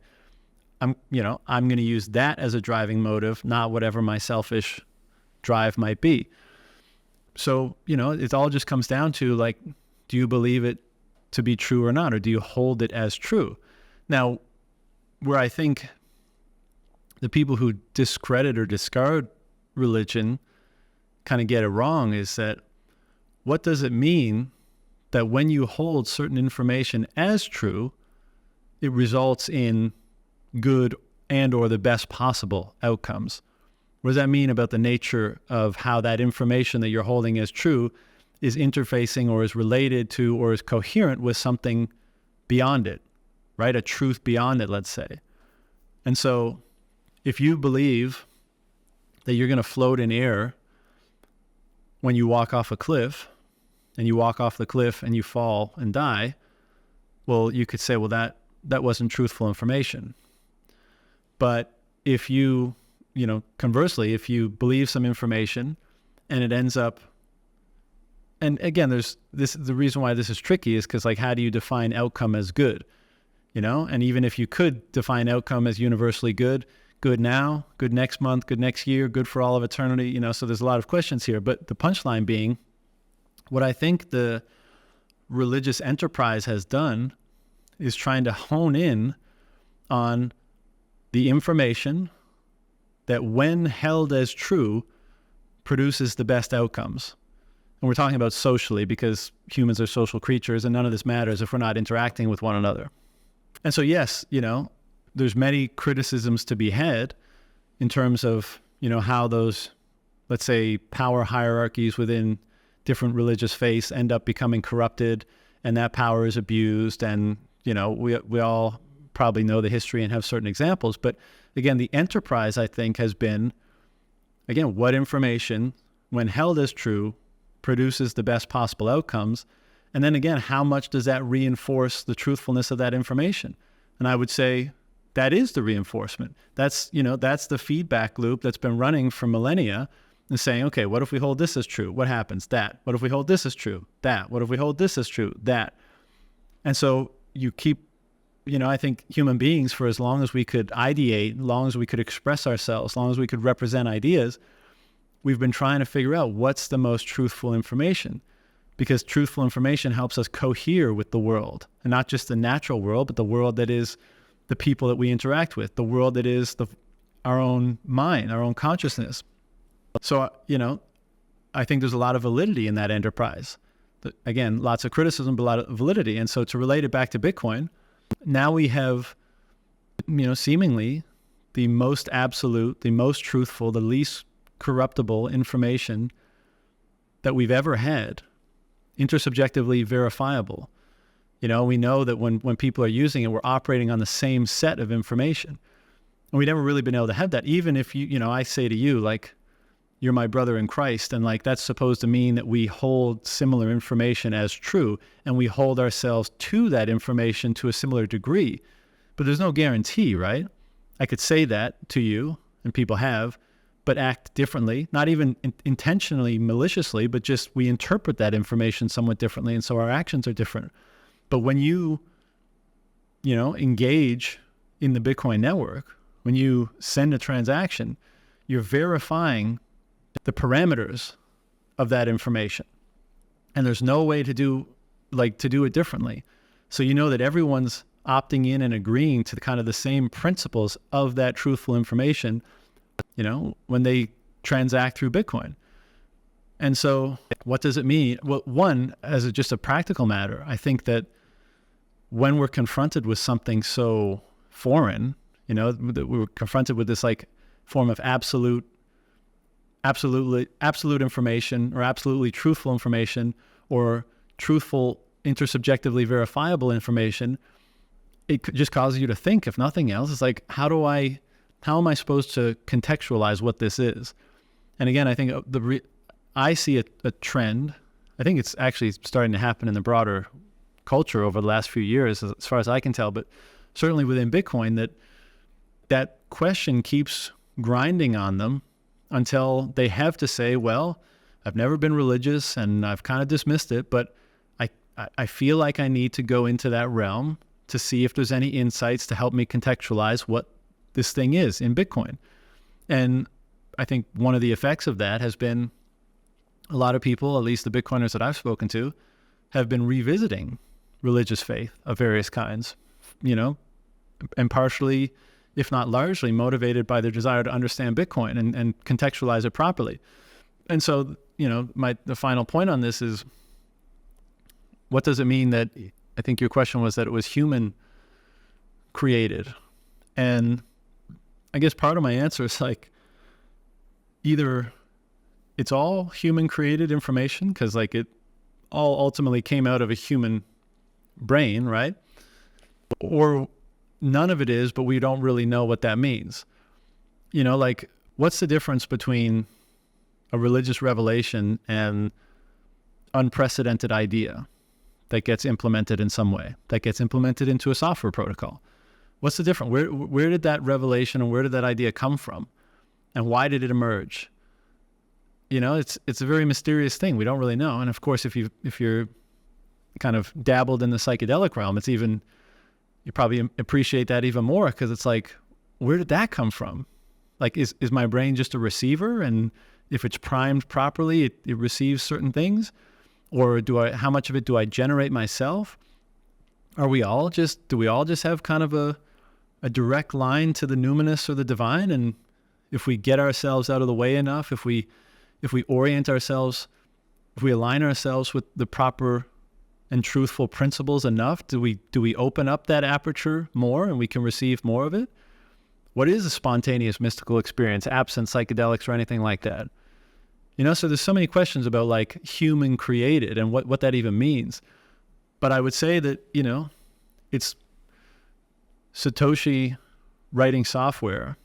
I'm going to use that as a driving motive, not whatever my selfish drive might be. So, it all just comes down to, like, do you believe it to be true or not, or do you hold it as true? Now, where I think the people who discredit or discard religion kind of get it wrong is that, what does it mean that when you hold certain information as true, it results in good and or the best possible outcomes? What does that mean about the nature of how that information that you're holding as true is interfacing or is related to or is coherent with something beyond it, right? A truth beyond it, let's say. And so if you believe that you're going to float in air when you walk off a cliff, and you walk off the cliff and you fall and die, well, you could say, well, that wasn't truthful information. But if you, conversely, if you believe some information and it ends up, and again, the reason why this is tricky is because, like, how do you define outcome as good? And even if you could define outcome as universally good now, good next month, good next year, good for all of eternity, so there's a lot of questions here. But the punchline being, what I think the religious enterprise has done is trying to hone in on the information that, when held as true, produces the best outcomes. And we're talking about socially, because humans are social creatures, and none of this matters if we're not interacting with one another. And so, yes, there's many criticisms to be had in terms of, how those let's say, power hierarchies within different religious faiths end up becoming corrupted, and that power is abused. And, we all probably know the history and have certain examples. But again, the enterprise, I think, has been, again, what information, when held as true, produces the best possible outcomes. And then again, how much does that reinforce the truthfulness of that information? And I would say that is the reinforcement. That's the feedback loop that's been running for millennia, and saying, okay, what if we hold this as true? What happens? That. What if we hold this as true? That. What if we hold this as true? That. And so you keep, I think human beings, for as long as we could ideate, as long as we could express ourselves, as long as we could represent ideas, we've been trying to figure out what's the most truthful information, because truthful information helps us cohere with the world, and not just the natural world, but the world that is the people that we interact with, the world that is our own mind, our own consciousness. So, I think there's a lot of validity in that enterprise. Again, lots of criticism, but a lot of validity. And so to relate it back to Bitcoin, now we have, seemingly the most absolute, the most truthful, the least corruptible information that we've ever had, intersubjectively verifiable. We know that when people are using it, we're operating on the same set of information. And we've never really been able to have that. Even if I say to you, like, you're my brother in Christ, and like that's supposed to mean that we hold similar information as true, and we hold ourselves to that information to a similar degree. But there's no guarantee, right? I could say that to you, and people have, but act differently, not even intentionally, maliciously, but just we interpret that information somewhat differently, and so our actions are different. But when you engage in the Bitcoin network, when you send a transaction, you're verifying the parameters of that information. And there's no way to do it differently. So you know that everyone's opting in and agreeing to kind of the same principles of that truthful information, when they transact through Bitcoin. And so what does it mean? Well, one, as just a practical matter, I think that when we're confronted with something so foreign, that we were confronted with this like form of absolute information, or absolutely truthful information, or truthful intersubjectively verifiable information, it just causes you to think, if nothing else. It's like, how am I supposed to contextualize what this is? And again, I think I see a trend. I think it's actually starting to happen in the broader culture over the last few years, as far as I can tell, but certainly within Bitcoin, that question keeps grinding on them until they have to say, well, I've never been religious and I've kind of dismissed it, but I feel like I need to go into that realm to see if there's any insights to help me contextualize what this thing is in Bitcoin. And I think one of the effects of that has been a lot of people, at least the Bitcoiners that I've spoken to, have been revisiting religious faith of various kinds, and partially, if not largely, motivated by their desire to understand Bitcoin and contextualize it properly. And so, the final point on this is, what does it mean that, I think your question was that it was human created? And I guess part of my answer is like, either it's all human created information, because like it all ultimately came out of a human brain, right? Or none of it is, but we don't really know what that means. Like, what's the difference between a religious revelation and unprecedented idea that gets implemented in some way, that gets implemented into a software protocol? What's the difference? Where did that revelation and where did that idea come from? And why did it emerge? It's a very mysterious thing. We don't really know. And of course, if you're kind of dabbled in the psychedelic realm, you probably appreciate that even more, because it's like, where did that come from? Like, is my brain just a receiver, and if it's primed properly, it receives certain things? Or how much of it do I generate myself? Do we all just have kind of a direct line to the numinous or the divine? And if we get ourselves out of the way enough, if we orient ourselves, if we align ourselves with the proper and truthful principles enough, do we open up that aperture more and we can receive more of it? What is a spontaneous mystical experience absent psychedelics or anything like that? So there's so many questions about like human created and what that even means. But I would say that, it's Satoshi writing software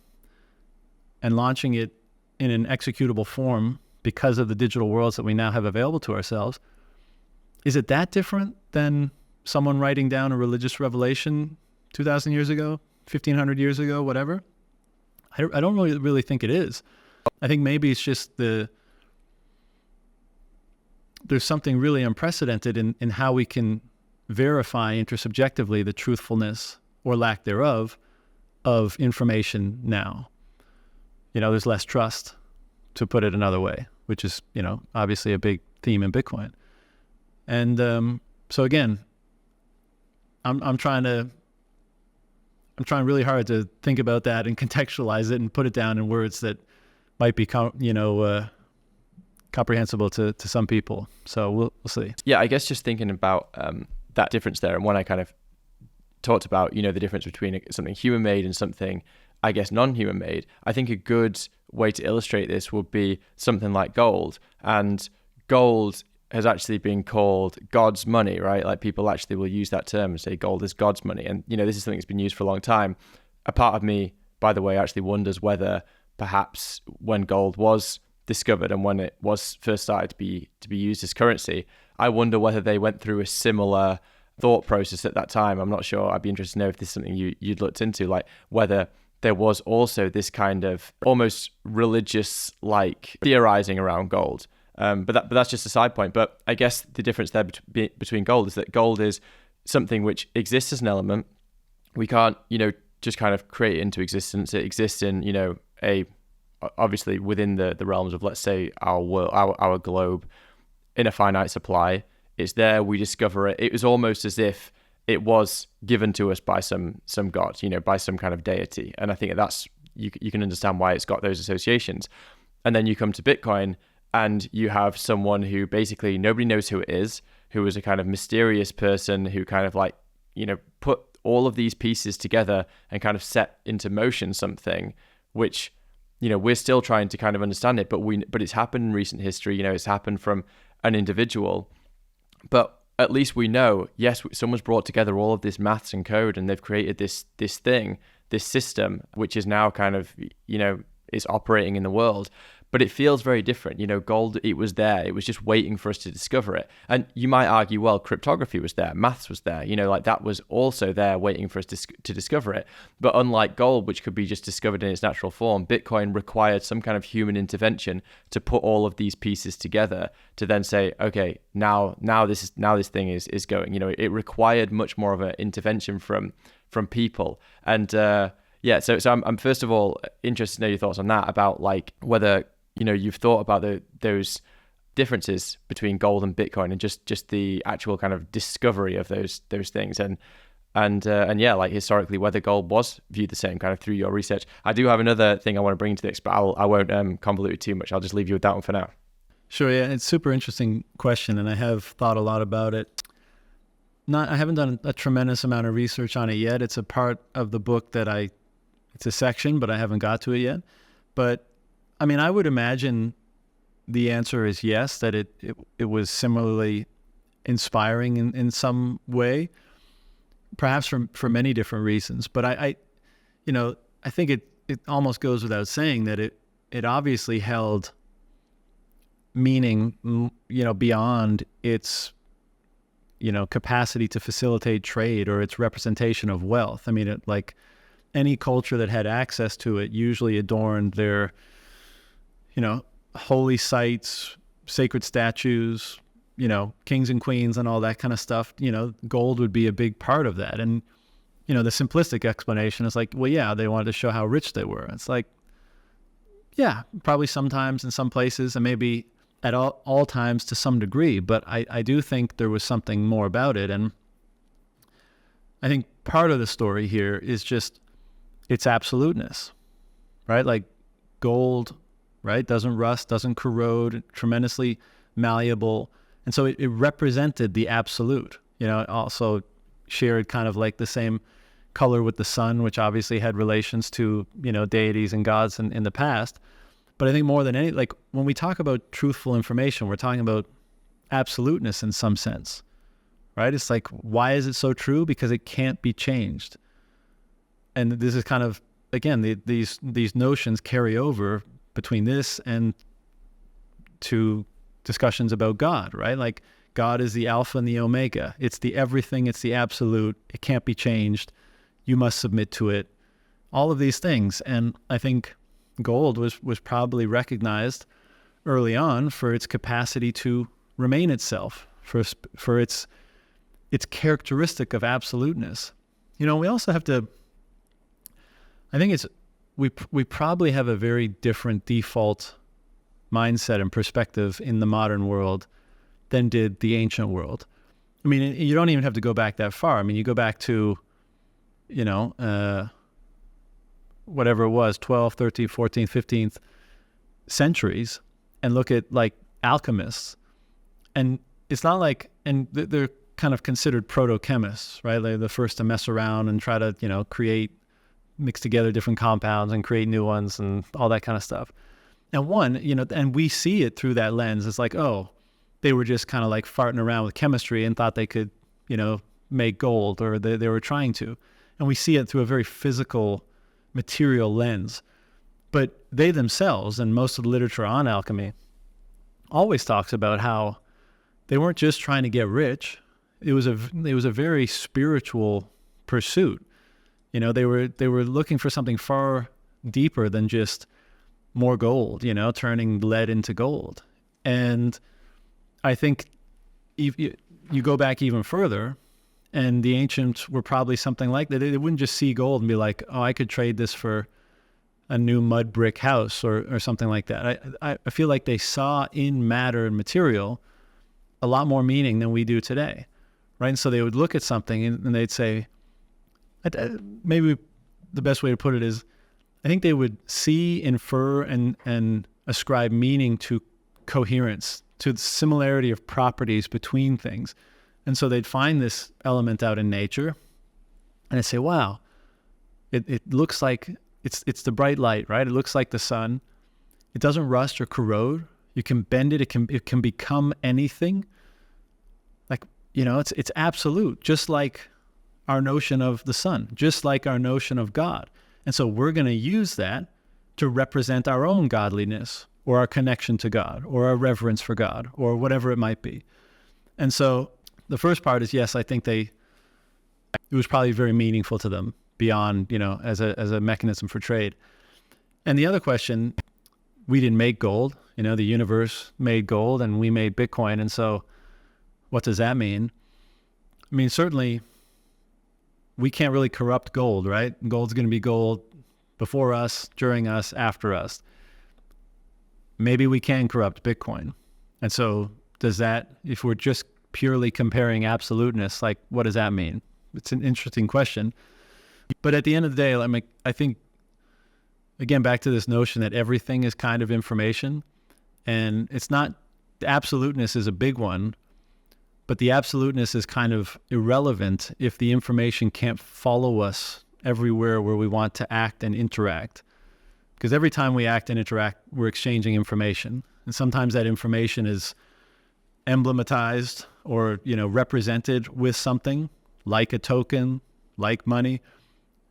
and launching it in an executable form because of the digital worlds that we now have available to ourselves. Is it that different than someone writing down a religious revelation 2,000 years ago, 1,500 years ago, whatever? I don't really think it is. I think maybe it's just there's something really unprecedented in how we can verify intersubjectively the truthfulness or lack thereof of information now. There's less trust, to put it another way, which is, obviously a big theme in Bitcoin. And so again, I'm trying really hard to think about that and contextualize it and put it down in words that might be, comprehensible to some people. So we'll see. Yeah, I guess just thinking about that difference there, and when I kind of talked about, the difference between something human-made and something, I guess, non-human made, I think a good way to illustrate this would be something like gold. And gold has actually been called God's money, right? Like people actually will use that term and say gold is God's money. And, this is something that's been used for a long time. A part of me, by the way, actually wonders whether perhaps when gold was discovered and when it was first started to be used as currency, I wonder whether they went through a similar thought process at that time. I'm not sure. I'd be interested to know if this is something you'd looked into, like whether there was also this kind of almost religious like theorizing around gold. But that's just a side point. But I guess the difference there between gold is that gold is something which exists as an element. We can't, just kind of create it into existence. It exists in, obviously within the realms of, let's say, our world, our globe, in a finite supply. It's there. We discover it. It was almost as if it was given to us by some god, by some kind of deity. And I think that's you can understand why it's got those associations. And then you come to Bitcoin, and you have someone who basically nobody knows who it is, who is a kind of mysterious person who kind of like, put all of these pieces together and kind of set into motion something which, we're still trying to kind of understand it, but it's happened in recent history. It's happened from an individual, but at least we know, yes, someone's brought together all of this maths and code, and they've created this thing, this system, which is now kind of, is operating in the world. But it feels very different. Gold, it was there. It was just waiting for us to discover it. And you might argue, well, cryptography was there. Maths was there. Like that was also there waiting for us to discover it. But unlike gold, which could be just discovered in its natural form, Bitcoin required some kind of human intervention to put all of these pieces together to then say, okay, now this thing is going. It required much more of an intervention from people. And yeah, so I'm first of all interested to know your thoughts on that, about like whether you've thought about those differences between gold and Bitcoin, and just the actual kind of discovery of those things, and yeah, like historically whether gold was viewed the same kind of through your research. I do have another thing I want to bring to this, but I won't convolute it too much. I'll just leave you with that one for now. Sure, yeah, it's a super interesting question, and I have thought a lot about it. I haven't done a tremendous amount of research on it yet. It's a part of the book that it's a section, but I haven't got to it yet. But I mean, I would imagine the answer is yes, that it was similarly inspiring in some way, perhaps for many different reasons. But I think it almost goes without saying that it obviously held meaning, beyond its, capacity to facilitate trade or its representation of wealth. I mean, like any culture that had access to it usually adorned their holy sites, sacred statues, kings and queens and all that kind of stuff. Gold would be a big part of that. And, the simplistic explanation is like, well, yeah, they wanted to show how rich they were. It's like, yeah, probably sometimes in some places, and maybe at all times to some degree. But I do think there was something more about it. And I think part of the story here is just its absoluteness, right? Like gold, right? Doesn't rust, doesn't corrode, tremendously malleable. And so it represented the absolute. It also shared kind of like the same color with the sun, which obviously had relations to, deities and gods in the past. But I think more than any, like when we talk about truthful information, we're talking about absoluteness in some sense, right? It's like, why is it so true? Because it can't be changed. And this is kind of, again, these notions carry over between this and to discussions about God, right? Like God is the Alpha and the Omega. It's the everything. It's the absolute. It can't be changed. You must submit to it. All of these things. And I think gold was probably recognized early on for its capacity to remain itself, for its characteristic of absoluteness. We also have to, I think we probably have a very different default mindset and perspective in the modern world than did the ancient world. I mean, you don't even have to go back that far. I mean, you go back to, whatever it was, 12th, 13th, 14th, 15th centuries, and look at like alchemists. And it's not like, and they're kind of considered proto-chemists, right? They're the first to mess around and try to, mix together different compounds and create new ones and all that kind of stuff. And and we see it through that lens. It's like, oh, they were just kind of like farting around with chemistry and thought they could, make gold, or they were trying to. And we see it through a very physical, material lens. But they themselves, and most of the literature on alchemy, always talks about how they weren't just trying to get rich. It was a very spiritual pursuit. They were looking for something far deeper than just more gold, turning lead into gold. And I think you go back even further, and the ancients were probably something like that. They wouldn't just see gold and be like, oh, I could trade this for a new mud brick house or something like that. I feel like they saw in matter and material a lot more meaning than we do today, right? And so they would look at something and they'd say, maybe the best way to put it is, I think they would see, infer, and ascribe meaning to coherence, to the similarity of properties between things. And so they'd find this element out in nature, and they'd say, wow, it looks like it's the bright light, right? It looks like the sun. It doesn't rust or corrode. You can bend it. It can become anything. Like, it's absolute, just like our notion of the sun, just like our notion of God. And so we're going to use that to represent our own godliness, or our connection to God, or our reverence for God, or whatever it might be. And so the first part is, yes, I think it was probably very meaningful to them beyond, as a mechanism for trade. And the other question, we didn't make gold, the universe made gold and we made Bitcoin. And so what does that mean? I mean, certainly we can't really corrupt gold, right? Gold's going to be gold before us, during us, after us. Maybe we can corrupt Bitcoin. And so does that, if we're just purely comparing absoluteness, like what does that mean? It's an interesting question. But at the end of the day, I think, again, back to this notion that everything is kind of information, and it's not, the absoluteness is a big one, but the absoluteness is kind of irrelevant if the information can't follow us everywhere where we want to act and interact. Because every time we act and interact, we're exchanging information. And sometimes that information is emblematized or, represented with something like a token, like money.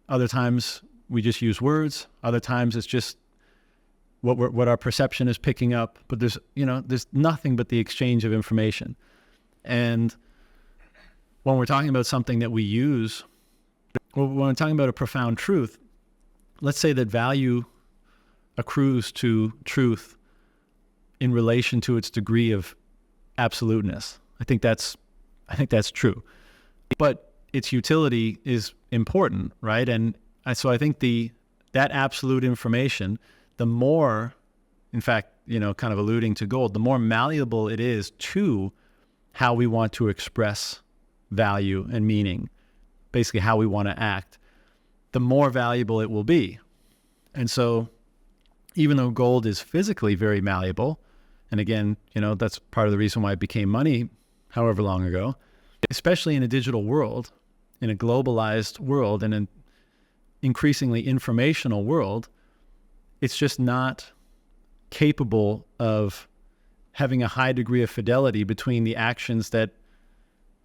Other times we just use words. Other times it's just what our perception is picking up. But there's nothing but the exchange of information. And when we're talking about something that we use, when we're talking about a profound truth, let's say that value accrues to truth in relation to its degree of absoluteness. I think that's true. But its utility is important, right? And so I think that absolute information, the more, in fact, kind of alluding to gold, the more malleable it is to how we want to express value and meaning, basically how we want to act, the more valuable it will be. And so even though gold is physically very malleable, and again, that's part of the reason why it became money however long ago, especially in a digital world, in a globalized world, and an increasingly informational world, it's just not capable of having a high degree of fidelity between the actions that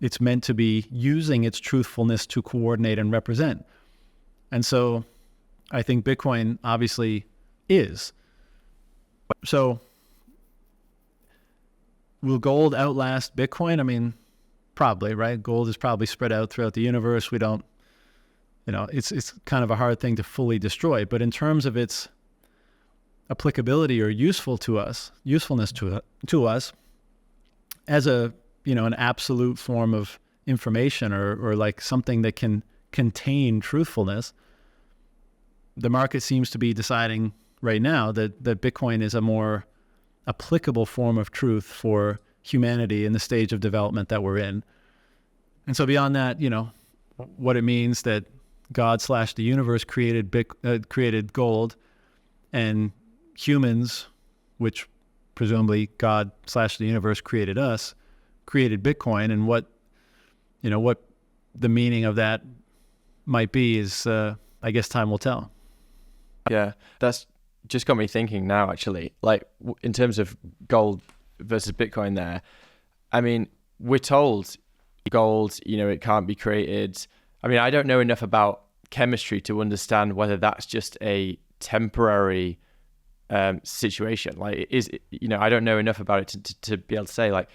it's meant to be using its truthfulness to coordinate and represent. And so I think Bitcoin obviously is. So will gold outlast Bitcoin? I mean, probably, right? Gold is probably spread out throughout the universe. We don't, it's kind of a hard thing to fully destroy. But in terms of its applicability or usefulness to us as a, an absolute form of information or like something that can contain truthfulness, the market seems to be deciding right now that Bitcoin is a more applicable form of truth for humanity in the stage of development that we're in. And so beyond that, what it means that God/the universe created gold, and humans, which presumably God/the universe created us, created Bitcoin, and what the meaning of that might be is, I guess time will tell. Yeah, that's just got me thinking now, actually, like in terms of gold versus Bitcoin there. I mean, we're told gold, it can't be created. I mean, I don't know enough about chemistry to understand whether that's just a temporary situation. Like, I don't know enough about it to be able to say, like,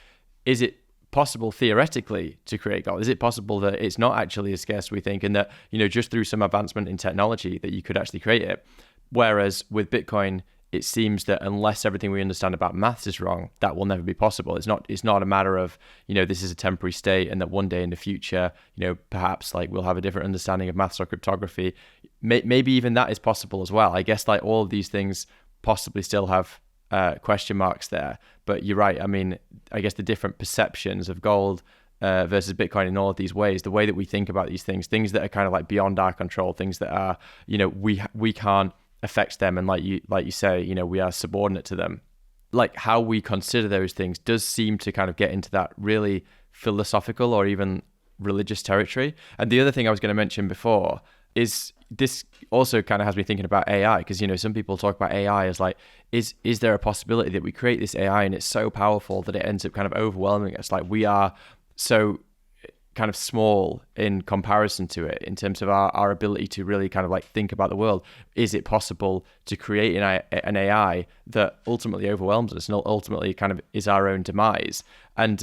is it possible theoretically to create gold? Is it possible that it's not actually as scarce as we think, and that, just through some advancement in technology that you could actually create it? Whereas with Bitcoin, it seems that unless everything we understand about maths is wrong, that will never be possible. It's not a matter of, this is a temporary state and that one day in the future, perhaps like we'll have a different understanding of maths or cryptography. Maybe even that is possible as well. I guess like all of these things possibly still have question marks there. But you're right. I mean, I guess the different perceptions of gold versus Bitcoin in all of these ways, the way that we think about these things that are kind of like beyond our control, things that are, we can't affect them, and like you say, we are subordinate to them. Like how we consider those things does seem to kind of get into that really philosophical or even religious territory. And the other thing I was going to mention before is this also kind of has me thinking about AI, because some people talk about AI as like, is there a possibility that we create this AI and it's so powerful that it ends up kind of overwhelming us? Like we are so kind of small in comparison to it in terms of our ability to really kind of like think about the world. Is it possible to create an AI that ultimately overwhelms us and ultimately kind of is our own demise? And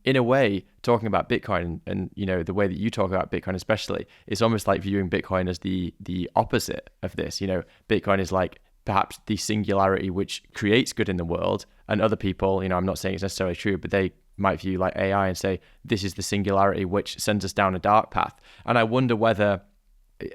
in a way, talking about Bitcoin and the way that you talk about Bitcoin especially, it's almost like viewing Bitcoin as the opposite of this. Bitcoin is like perhaps the singularity which creates good in the world, and other people, I'm not saying it's necessarily true, but they might view like AI and say, this is the singularity which sends us down a dark path. And I wonder whether,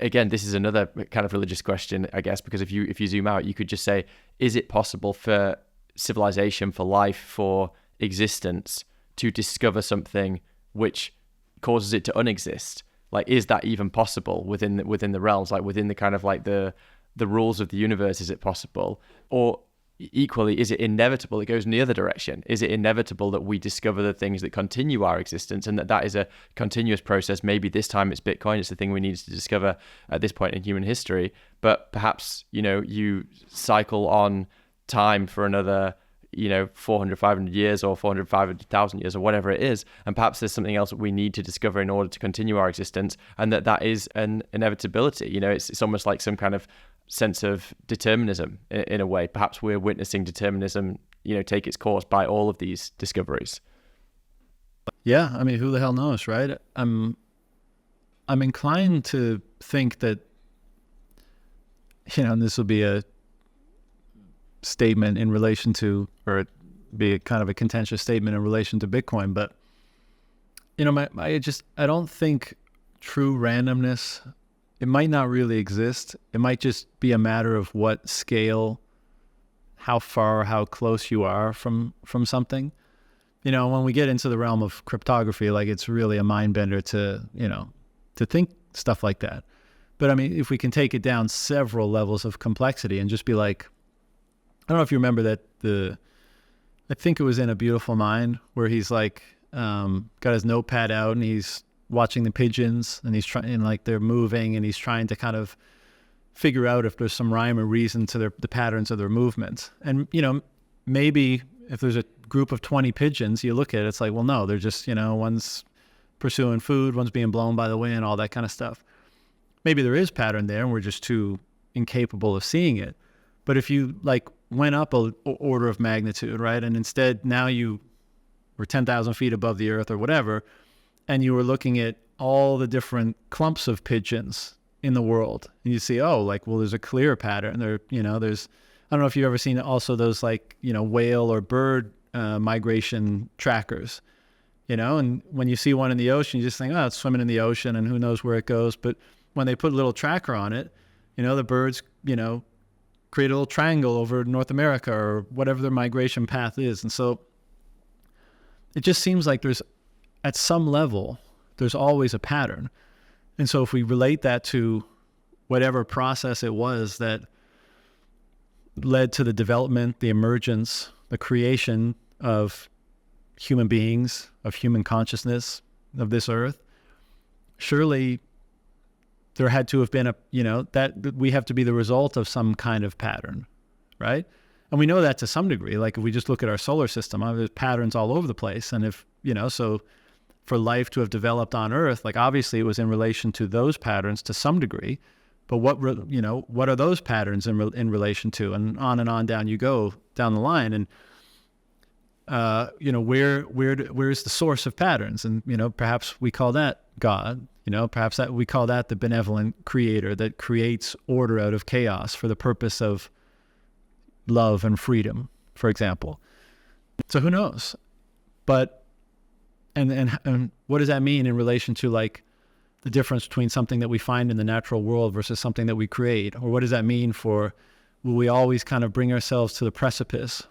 again, this is another kind of religious question, I guess, because if you zoom out, you could just say, is it possible for civilization, for life, for existence to discover something which causes it to unexist? Like, is that even possible within the realms, like within the kind of like the rules of the universe? Is it possible? Or equally, is it inevitable it goes in the other direction? Is it inevitable that we discover the things that continue our existence, and that is a continuous process? Maybe this time it's Bitcoin, it's the thing we needed to discover at this point in human history, but perhaps you cycle on time for another 400, 500 years or 400, 500,000 years or whatever it is, and perhaps there's something else that we need to discover in order to continue our existence, and that is an inevitability. It's almost like some kind of sense of determinism in a way. Perhaps we're witnessing determinism take its course by all of these discoveries. Yeah, I mean, who the hell knows, right? I'm inclined to think that and this will be a statement in relation to, or be a kind of a contentious statement in relation to Bitcoin, but I don't think true randomness, it might not really exist. It might just be a matter of what scale, how far, how close you are from something. When we get into the realm of cryptography, like it's really a mind bender to think stuff like that. But I mean, if we can take it down several levels of complexity and just be like, I don't know if you remember that I think it was in A Beautiful Mind, where he's like, got his notepad out and he's watching the pigeons and he's trying, like they're moving, and he's trying to kind of figure out if there's some rhyme or reason to the patterns of their movements. And, maybe if there's a group of 20 pigeons, you look at it, it's like, well, no, they're just, one's pursuing food, one's being blown by the wind, all that kind of stuff. Maybe there is pattern there and we're just too incapable of seeing it. But if you went up a order of magnitude, right? And instead now you were 10,000 feet above the earth or whatever, and you were looking at all the different clumps of pigeons in the world, and you see, there's a clear pattern there. There's, I don't know if you've ever seen also those whale or bird migration trackers, and when you see one in the ocean, you just think, oh, it's swimming in the ocean and who knows where it goes. But when they put a little tracker on it, the birds, create a little triangle over North America or whatever their migration path is. And so it just seems like at some level, there's always a pattern. And so if we relate that to whatever process it was that led to the development, the emergence, the creation of human beings, of human consciousness, of this earth, surely there had to have been that we have to be the result of some kind of pattern, right? And we know that to some degree. If we just look at our solar system, there's patterns all over the place. And if, so for life to have developed on Earth, obviously it was in relation to those patterns to some degree. But what are those patterns in relation to? And on down you go down the line. And, where's the source of patterns? And, perhaps we call that God. Perhaps that we call that the benevolent creator that creates order out of chaos for the purpose of love and freedom, for example. So who knows? But and what does that mean in relation to the difference between something that we find in the natural world versus something that we create? Or what does that mean will we always kind of bring ourselves to the precipice?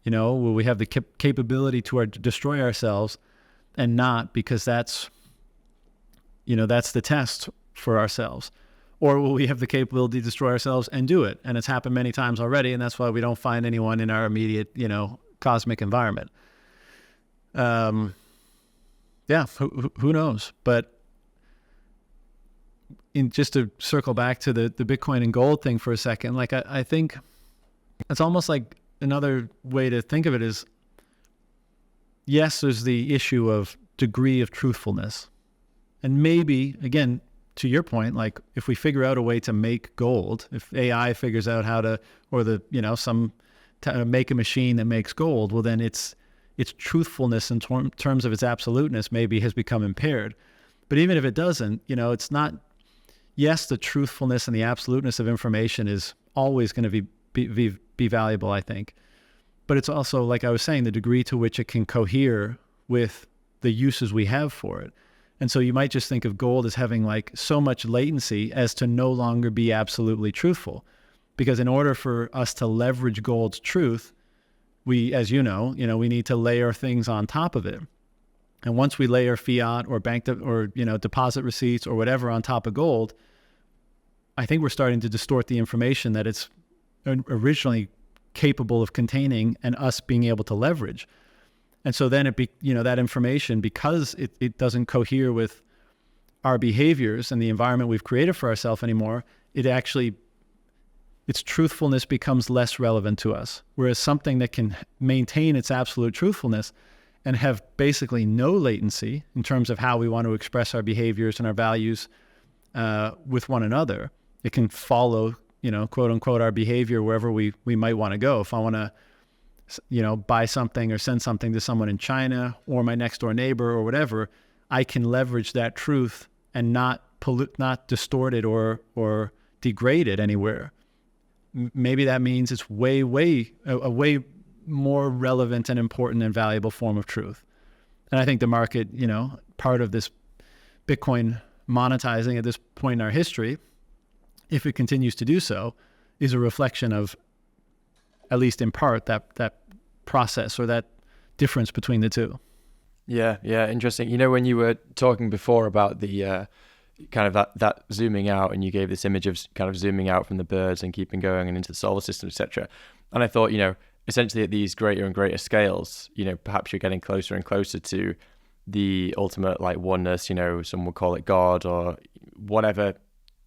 Will we have the capability to destroy ourselves and not, because that's the test for ourselves? Or will we have the capability to destroy ourselves and do it? And it's happened many times already, and that's why we don't find anyone in our immediate, cosmic environment. Who knows? But just to circle back to the Bitcoin and gold thing for a second, I think it's almost like another way to think of it is, yes, there's the issue of degree of truthfulness. And maybe, again, to your point, if we figure out a way to make gold, if AI figures out how to, or make a machine that makes gold, well, then its truthfulness in terms of its absoluteness maybe has become impaired. But even if it doesn't, it's not, yes, the truthfulness and the absoluteness of information is always going to be valuable, I think. But it's also, like I was saying, the degree to which it can cohere with the uses we have for it. And so you might just think of gold as having so much latency as to no longer be absolutely truthful. Because in order for us to leverage gold's truth, we, as we need to layer things on top of it. And once we layer fiat or deposit receipts or whatever on top of gold, I think we're starting to distort the information that it's originally capable of containing and us being able to leverage. And so then that information, because it doesn't cohere with our behaviors and the environment we've created for ourselves anymore, its truthfulness becomes less relevant to us. Whereas something that can maintain its absolute truthfulness and have basically no latency in terms of how we want to express our behaviors and our values with one another, it can follow, quote unquote, our behavior wherever we might want to go. If I want to, buy something or send something to someone in China or my next door neighbor or whatever, I can leverage that truth and not distort it or degrade it anywhere. Maybe that means it's a way more relevant and important and valuable form of truth. And I think the market, part of this Bitcoin monetizing at this point in our history, if it continues to do so, is a reflection of, at least in part, that process or that difference between the two. Yeah, interesting. When you were talking before about the kind of that zooming out, and you gave this image of kind of zooming out from the birds and keeping going and into the solar system, etc. And I thought, essentially at these greater and greater scales, perhaps you're getting closer and closer to the ultimate oneness, some would call it God or whatever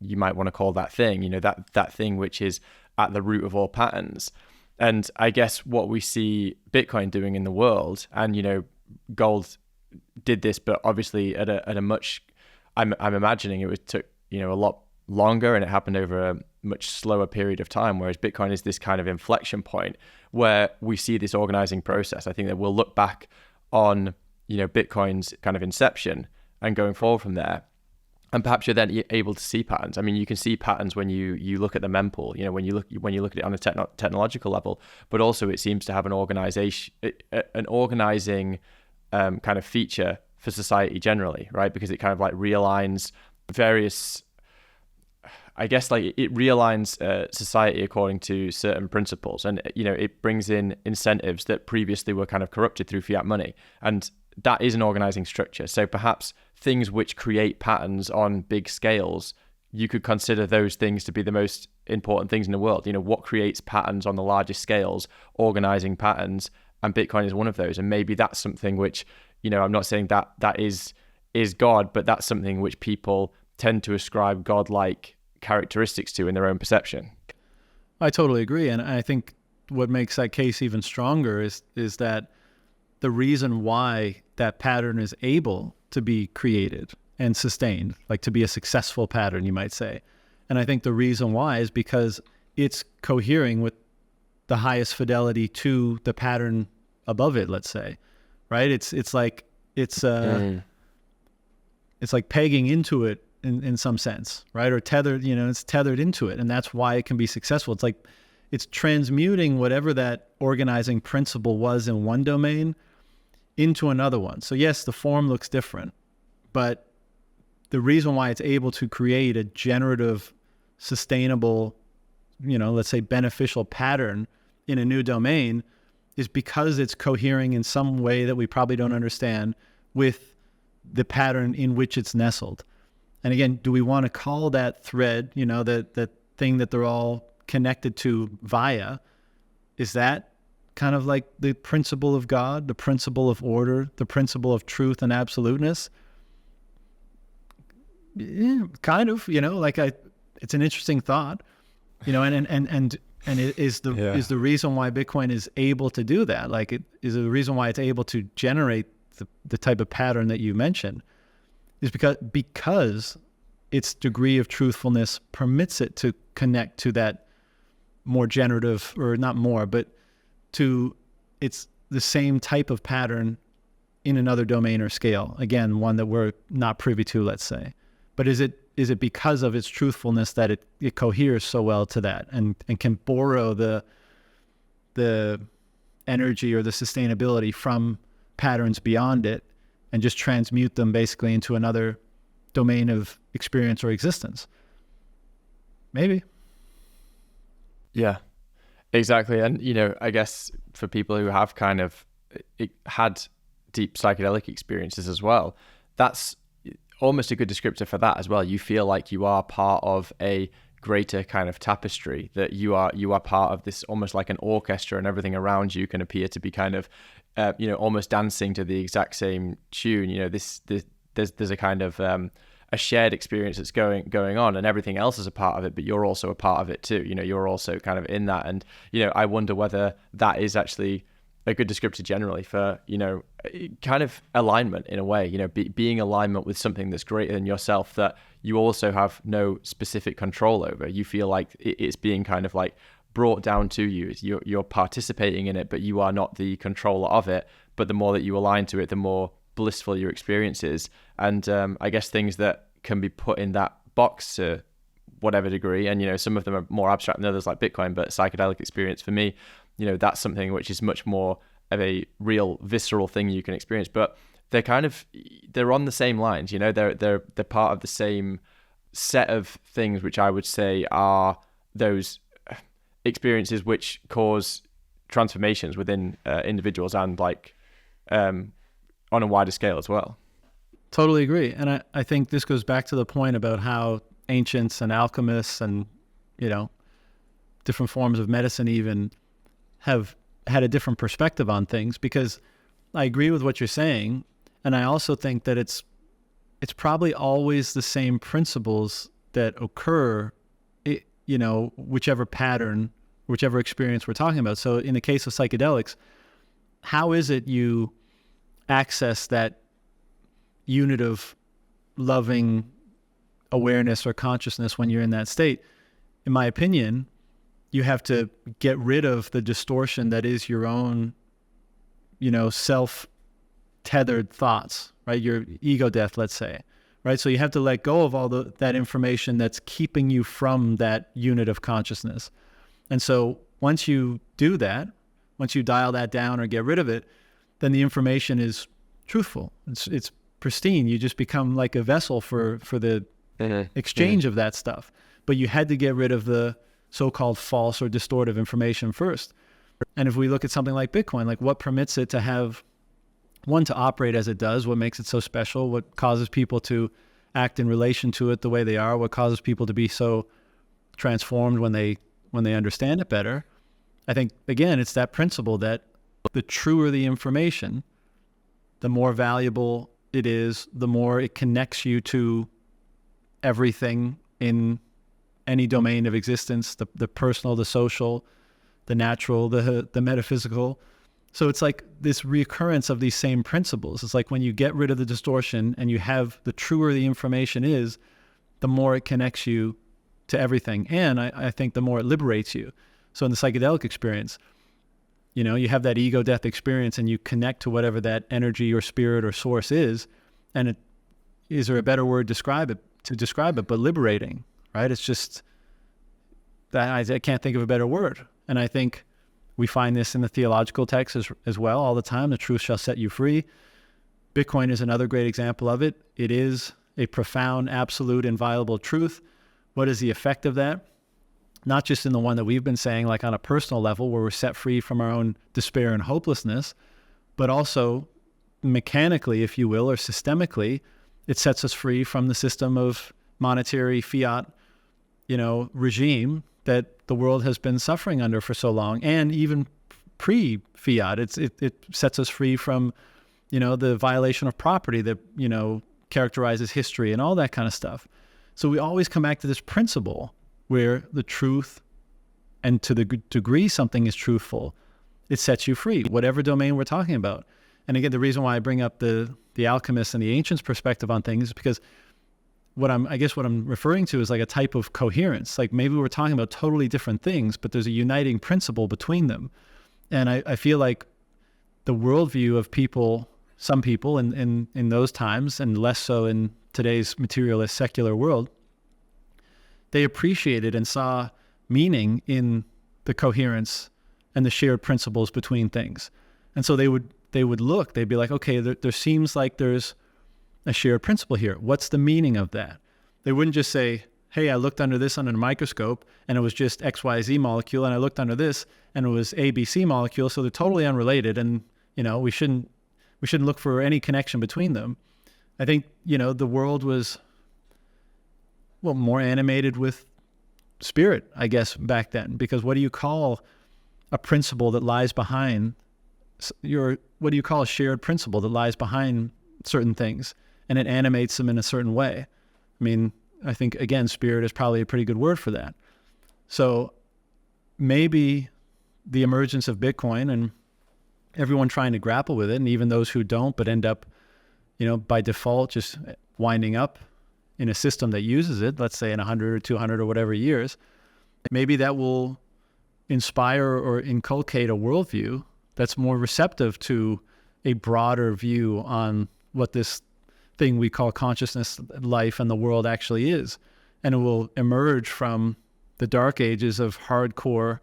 you might want to call that thing, that thing which is at the root of all patterns. And I guess what we see Bitcoin doing in the world, and gold did this, but obviously at a much, I'm imagining it took a lot longer, and it happened over a much slower period of time, whereas Bitcoin is this kind of inflection point where we see this organizing process. I think that we'll look back on Bitcoin's kind of inception and going forward from there, and perhaps you're then able to see patterns. I mean, you can see patterns when you look at the mempool, when you look at it on a technological level, but also it seems to have an organizing kind of feature for society generally, right? Because it kind of like realigns various, I guess, like it realigns society according to certain principles, and it brings in incentives that previously were kind of corrupted through fiat money, and that is an organizing structure. So perhaps things which create patterns on big scales, you could consider those things to be the most important things in the world. What creates patterns on the largest scales, organizing patterns, and Bitcoin is one of those. And maybe that's something which, I'm not saying that is God, but that's something which people tend to ascribe God-like characteristics to in their own perception. I totally agree. And I think what makes that case even stronger is that the reason why that pattern is able to be created and sustained, like to be a successful pattern, you might say. And I think the reason why is because it's cohering with the highest fidelity to the pattern above it, let's say, right? It's like pegging into it in some sense, right? Or tethered, it's tethered into it. And that's why it can be successful. It's like it's transmuting whatever that organizing principle was in one domain into another one. So yes, the form looks different, but the reason why it's able to create a generative, sustainable, let's say beneficial pattern in a new domain is because it's cohering in some way that we probably don't understand with the pattern in which it's nestled. And again, do we want to call that thread, that thing that they're all connected to via, is that kind of like the principle of God, the principle of order, the principle of truth and absoluteness? Yeah, kind of, it's an interesting thought, and it is the reason why Bitcoin is able to do that. Like it is the reason why it's able to generate the type of pattern that you mentioned, is because its degree of truthfulness permits it to connect to that more generative, or not more, but it's the same type of pattern in another domain or scale. Again, one that we're not privy to, let's say. But is it because of its truthfulness that it coheres so well to that and can borrow the energy or the sustainability from patterns beyond it and just transmute them basically into another domain of experience or existence? Maybe. Yeah, exactly. And, I guess for people who have kind of had deep psychedelic experiences as well, that's almost a good descriptor for that as well. You feel like you are part of a greater kind of tapestry, that you are part of this, almost like an orchestra, and everything around you can appear to be kind of, almost dancing to the exact same tune. There's a kind of a shared experience that's going on, and everything else is a part of it, but you're also a part of it too. You're also kind of in that. And, I wonder whether that is actually a good descriptor generally for, kind of alignment in a way, being alignment with something that's greater than yourself, that you also have no specific control over. You feel like it's being kind of like brought down to you. You're participating in it, but you are not the controller of it. But the more that you align to it, the more blissful your experience is. And I guess things that can be put in that box to whatever degree, and some of them are more abstract than others, like Bitcoin, but psychedelic experience for me, that's something which is much more of a real visceral thing you can experience. But they're on the same lines, they're part of the same set of things, which I would say are those experiences which cause transformations within individuals, and like on a wider scale as well. Totally agree. And I think this goes back to the point about how ancients and alchemists and, different forms of medicine even have had a different perspective on things, because I agree with what you're saying. And I also think that it's probably always the same principles that occur, whichever pattern, whichever experience we're talking about. So in the case of psychedelics, how is it you access that unit of loving awareness or consciousness when you're in that state? In my opinion, you have to get rid of the distortion that is your own, self-tethered thoughts, right? Your ego death, let's say, right? So you have to let go of all that information that's keeping you from that unit of consciousness. And so once you do that, once you dial that down or get rid of it, then the information is truthful. It's pristine. You just become like a vessel for the exchange of that stuff. But you had to get rid of the so-called false or distortive information first. And if we look at something like Bitcoin, like what permits it to have, one, to operate as it does, what makes it so special, what causes people to act in relation to it the way they are, what causes people to be so transformed when they understand it better. I think, again, it's that principle that the truer the information, the more valuable it is, the more it connects you to everything in any domain of existence, the personal, the social, the natural, the metaphysical. So it's like this reoccurrence of these same principles. It's like when you get rid of the distortion and you have the truer the information is, the more it connects you to everything. And I think the more it liberates you. So in the psychedelic experience, you have that ego death experience and you connect to whatever that energy or spirit or source is. And is there a better word to describe it, but liberating, right? It's just that I can't think of a better word. And I think we find this in the theological texts as well all the time. The truth shall set you free. Bitcoin is another great example of it. It is a profound, absolute, inviolable truth. What is the effect of that? Not just in the one that we've been saying, like on a personal level where we're set free from our own despair and hopelessness, but also mechanically, if you will, or systemically, it sets us free from the system of monetary fiat, regime that the world has been suffering under for so long. And even pre-fiat, it sets us free from, the violation of property that, characterizes history and all that kind of stuff. So we always come back to this principle where the truth, and to the degree something is truthful, it sets you free, whatever domain we're talking about. And again, the reason why I bring up the alchemists and the ancients' perspective on things is because what I'm referring to is like a type of coherence. Like maybe we're talking about totally different things, but there's a uniting principle between them. And I feel like the worldview of people, some people in those times, and less so in today's materialist secular world, they appreciated and saw meaning in the coherence and the shared principles between things. And so they would look, they'd be like, okay, there seems like there's a shared principle here. What's the meaning of that? They wouldn't just say, hey, I looked under this under a microscope and it was just XYZ molecule, and I looked under this and it was ABC molecule, so they're totally unrelated, and we shouldn't look for any connection between them. I think, the world was more animated with spirit, I guess, back then, because what do you call a principle that lies behind what do you call a shared principle that lies behind certain things and it animates them in a certain way? I mean, I think, again, spirit is probably a pretty good word for that. So maybe the emergence of Bitcoin and everyone trying to grapple with it, and even those who don't but end up, by default just winding up in a system that uses it, let's say in 100 or 200 or whatever years, maybe that will inspire or inculcate a worldview that's more receptive to a broader view on what this thing we call consciousness, life, and the world actually is. And it will emerge from the dark ages of hardcore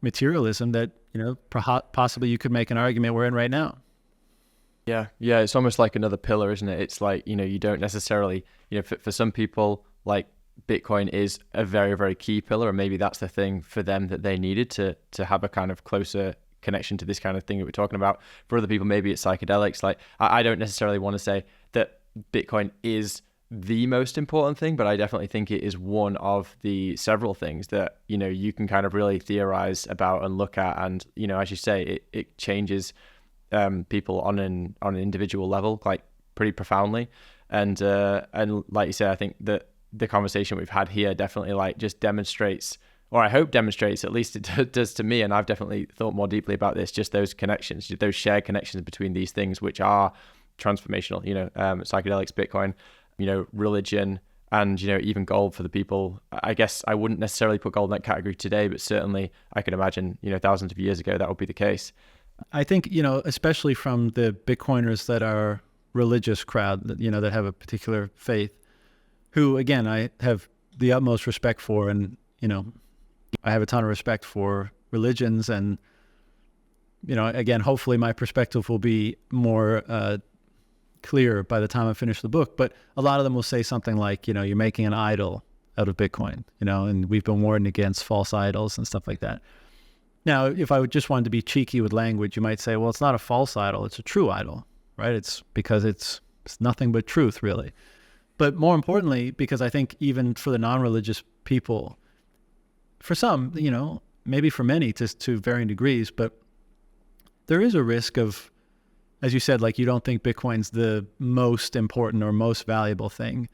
materialism that, possibly you could make an argument we're in right now. Yeah, it's almost like another pillar, isn't it? It's like, you don't necessarily, for some people, like Bitcoin is a very, very key pillar, and maybe that's the thing for them that they needed to have a kind of closer connection to this kind of thing that we're talking about. For other people, maybe it's psychedelics. Like, I don't necessarily want to say that Bitcoin is the most important thing, but I definitely think it is one of the several things that, you can kind of really theorize about and look at. And, as you say, it changes people on an individual level, like pretty profoundly. And like you say, I think that the conversation we've had here definitely like just demonstrates, or I hope demonstrates, at least it does to me, and I've definitely thought more deeply about this, just those connections, those shared connections between these things, which are transformational, psychedelics, Bitcoin, religion, and, even gold for the people. I guess I wouldn't necessarily put gold in that category today, but certainly I could imagine, thousands of years ago, that would be the case. I think, especially from the Bitcoiners that are religious crowd, that have a particular faith, who, again, I have the utmost respect for, and, I have a ton of respect for religions, and, again, hopefully my perspective will be more clear by the time I finish the book. But a lot of them will say something like, you're making an idol out of Bitcoin, and we've been warned against false idols and stuff like that. Now, if I just wanted to be cheeky with language, you might say, well, it's not a false idol, it's a true idol, right? It's because it's nothing but truth, really. But more importantly, because I think even for the non-religious people, for some, maybe for many to varying degrees, but there is a risk of, as you said, like, you don't think Bitcoin's the most important or most valuable thing.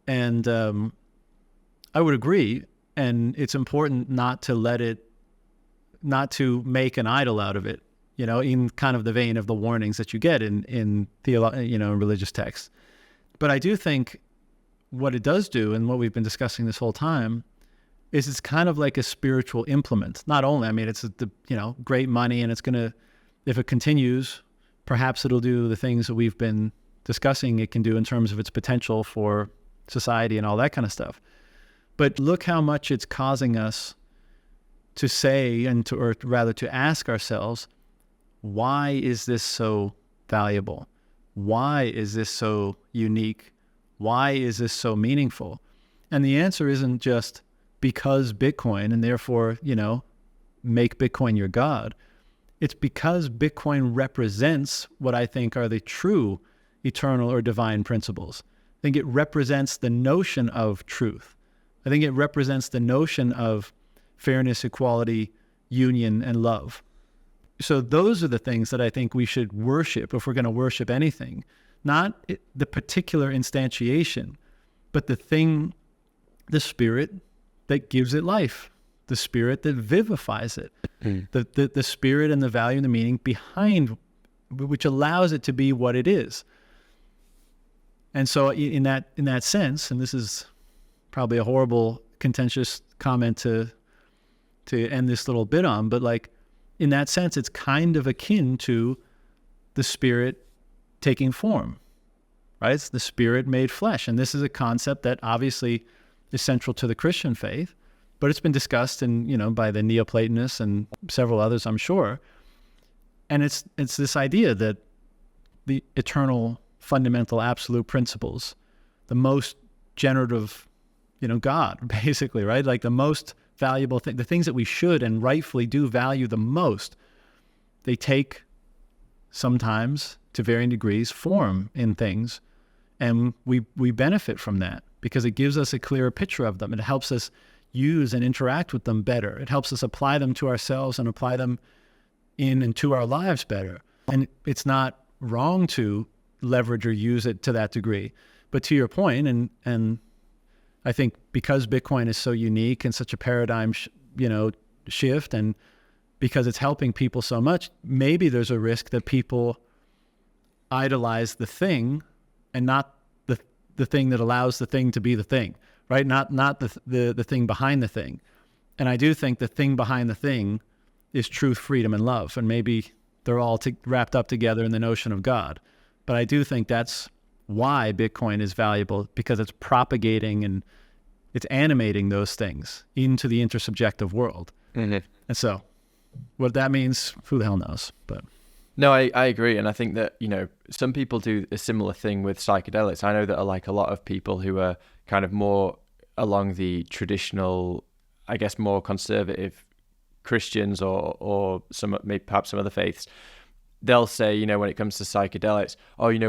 And I would agree. And it's important not to make an idol out of it, in kind of the vein of the warnings that you get in religious texts. But I do think what it does do, and what we've been discussing this whole time, is it's kind of like a spiritual implement. Not only, it's great money, and it's going to, if it continues, perhaps it'll do the things that we've been discussing it can do in terms of its potential for society and all that kind of stuff. But look how much it's causing us to say, or rather to ask ourselves, why is this so valuable? Why is this so unique? Why is this so meaningful? And the answer isn't just because Bitcoin, and therefore, make Bitcoin your God. It's because Bitcoin represents what I think are the true eternal or divine principles. I think it represents the notion of truth. I think it represents the notion of fairness, equality, union, and love. So those are the things that I think we should worship if we're going to worship anything. Not the particular instantiation, but the thing, the spirit that gives it life, the spirit that vivifies it, the spirit and the value and the meaning behind, which allows it to be what it is. And so in that sense, and this is probably a horrible, contentious comment to end this little bit on, but like, in that sense, it's kind of akin to the spirit taking form, right? It's the spirit made flesh. And this is a concept that obviously is central to the Christian faith, but it's been discussed by the Neoplatonists and several others, I'm sure. And it's this idea that the eternal, fundamental, absolute principles, the most generative, God, basically, right? Like the most valuable thing, the things that we should and rightfully do value the most, they take sometimes, to varying degrees, form in things. And we benefit from that because it gives us a clearer picture of them. It helps us use and interact with them better. It helps us apply them to ourselves and apply them in and to our lives better. And it's not wrong to leverage or use it to that degree. But to your point, and I think because Bitcoin is so unique and such a paradigm, shift, and because it's helping people so much, maybe there's a risk that people idolize the thing and not the thing that allows the thing to be the thing, right? Not the thing behind the thing. And I do think the thing behind the thing is truth, freedom, and love. And maybe they're all wrapped up together in the notion of God. But I do think that's why Bitcoin is valuable, because it's propagating and it's animating those things into the intersubjective world. Mm-hmm. And so what that means, who the hell knows? But no, I agree. And I think that, some people do a similar thing with psychedelics. I know that a lot of people who are kind of more along the traditional, I guess, more conservative Christians or perhaps some other faiths, they'll say, when it comes to psychedelics,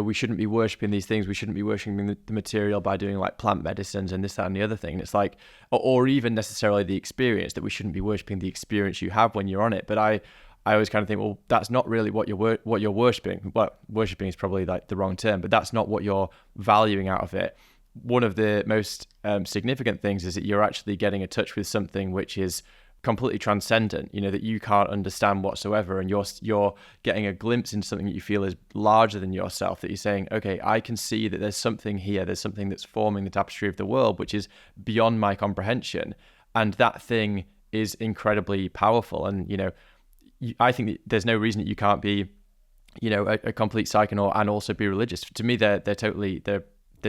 we shouldn't be worshipping these things. We shouldn't be worshipping the material by doing like plant medicines and this, that, and the other thing. And it's like, or even necessarily the experience, that we shouldn't be worshipping the experience you have when you're on it. But I always kind of think, well, that's not really what you're worshipping. Well, worshipping is probably like the wrong term, but that's not what you're valuing out of it. one of the most significant things is that you're actually getting in touch with something which is completely transcendent, that you can't understand whatsoever, and you're getting a glimpse into something that you feel is larger than yourself, that you're saying, okay, I can see that there's something here, there's something that's forming the tapestry of the world which is beyond my comprehension, and that thing is incredibly powerful. And I think that there's no reason that you can't be a complete psychonaut and also be religious. To me, they're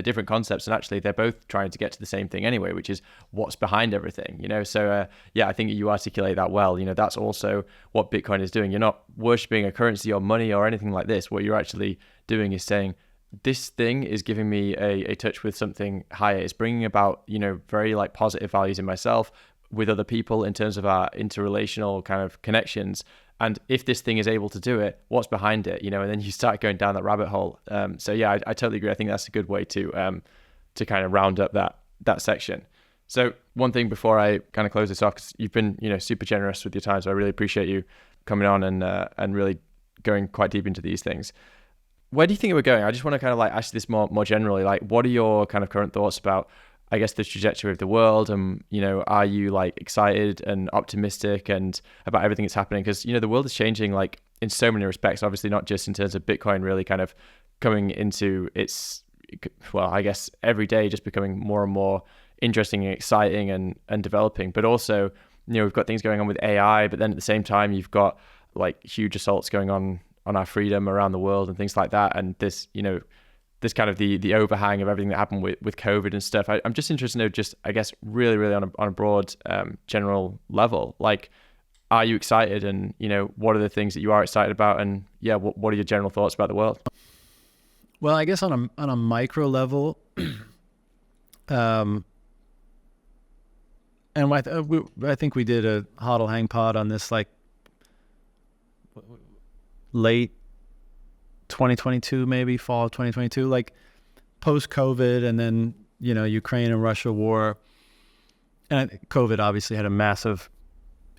different concepts, and actually they're both trying to get to the same thing anyway, which is what's behind everything. So I think you articulate that well. That's also what Bitcoin is doing. You're not worshipping a currency or money or anything like this. What you're actually doing is saying, this thing is giving me a touch with something higher. It's bringing about very like positive values in myself, with other people, in terms of our interrelational kind of connections. And if this thing is able to do it, what's behind it? And then you start going down that rabbit hole. I totally agree. I think that's a good way to kind of round up that section. So one thing before I kind of close this off, because you've been super generous with your time, so I really appreciate you coming on and really going quite deep into these things. Where do you think we're going? I just want to kind of like ask this more generally. Like, what are your kind of current thoughts about, I guess, the trajectory of the world? And, are you like excited and optimistic and about everything that's happening? Because, the world is changing like in so many respects, obviously not just in terms of Bitcoin really kind of coming into its, well, I guess every day just becoming more and more interesting and exciting and developing. But also, we've got things going on with AI, but then at the same time, you've got like huge assaults going on our freedom around the world and things like that. And this, this kind of the overhang of everything that happened with COVID and stuff. I'm just interested to know, just, I guess, really, really on a broad general level, like, are you excited? And, what are the things that you are excited about? And what are your general thoughts about the world? Well, I guess on a micro level, and I think we did a HODL Hang Pod on this, like, late 2022, maybe fall of 2022, like post-COVID, and then, Ukraine and Russia war. And COVID obviously had a massive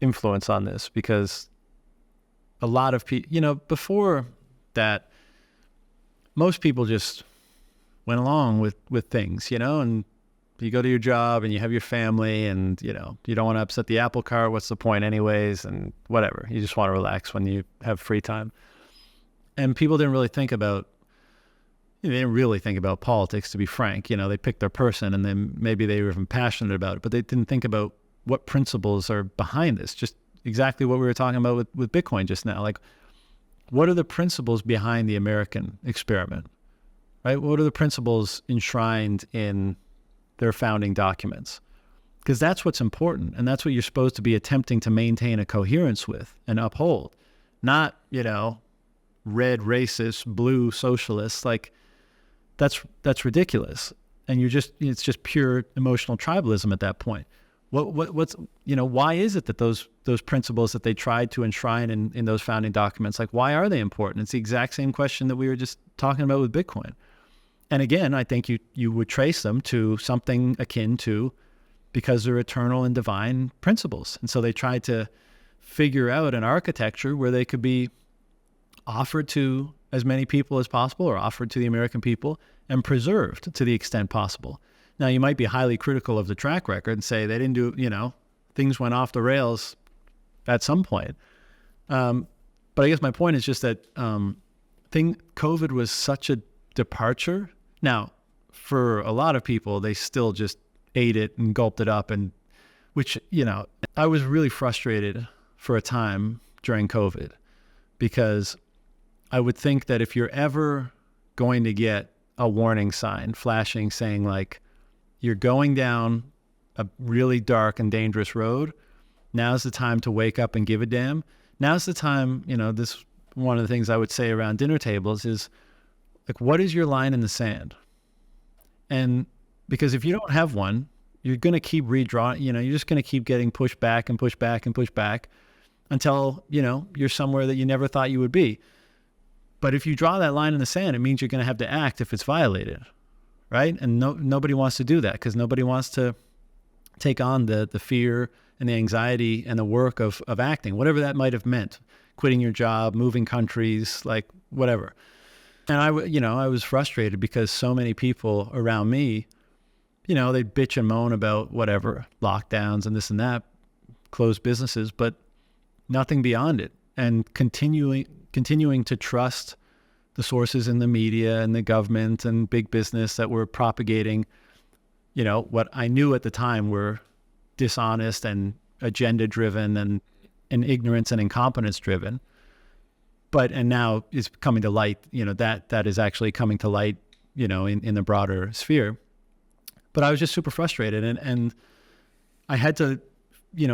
influence on this, because a lot of people, before that, most people just went along with things, and you go to your job and you have your family, and, you don't want to upset the apple cart. What's the point anyways? And whatever. You just want to relax when you have free time. And people didn't really think about, politics, to be frank. They picked their person, and then maybe they were even passionate about it, but they didn't think about what principles are behind this. Just exactly what we were talking about with Bitcoin just now. Like, what are the principles behind the American experiment, right? What are the principles enshrined in their founding documents? Because that's what's important, and that's what you're supposed to be attempting to maintain a coherence with and uphold. Not, red racist, blue socialists. Like, that's ridiculous. And it's just pure emotional tribalism at that point. What's why is it that those principles that they tried to enshrine in those founding documents, like, why are they important? It's the exact same question that we were just talking about with Bitcoin. And again, I think you would trace them to something akin to, because they're eternal and divine principles. And so they tried to figure out an architecture where they could be offered to as many people as possible, or offered to the American people, and preserved to the extent possible. Now, you might be highly critical of the track record and say they didn't do, things went off the rails at some point. But I guess my point is just that COVID was such a departure. Now, for a lot of people, they still just ate it and gulped it up, and which, I was really frustrated for a time during COVID, because I would think that if you're ever going to get a warning sign flashing saying, like, you're going down a really dark and dangerous road, now's the time to wake up and give a damn. Now's the time, this, one of the things I would say around dinner tables is, like, what is your line in the sand? And because if you don't have one, you're going to keep redrawing, you're just going to keep getting pushed back and pushed back and pushed back until, you're somewhere that you never thought you would be. But if you draw that line in the sand, it means you're going to have to act if it's violated, right? And nobody wants to do that, because nobody wants to take on the fear and the anxiety and the work of acting, whatever that might have meant, quitting your job, moving countries, like whatever. And I was frustrated because so many people around me they bitch and moan about whatever, lockdowns and this and that, closed businesses, but nothing beyond it. And continuing to trust the sources in the media and the government and big business that were propagating, what I knew at the time were dishonest and agenda driven and ignorance and incompetence driven. And now is coming to light, that is actually coming to light, in the broader sphere. But I was just super frustrated, and I had to,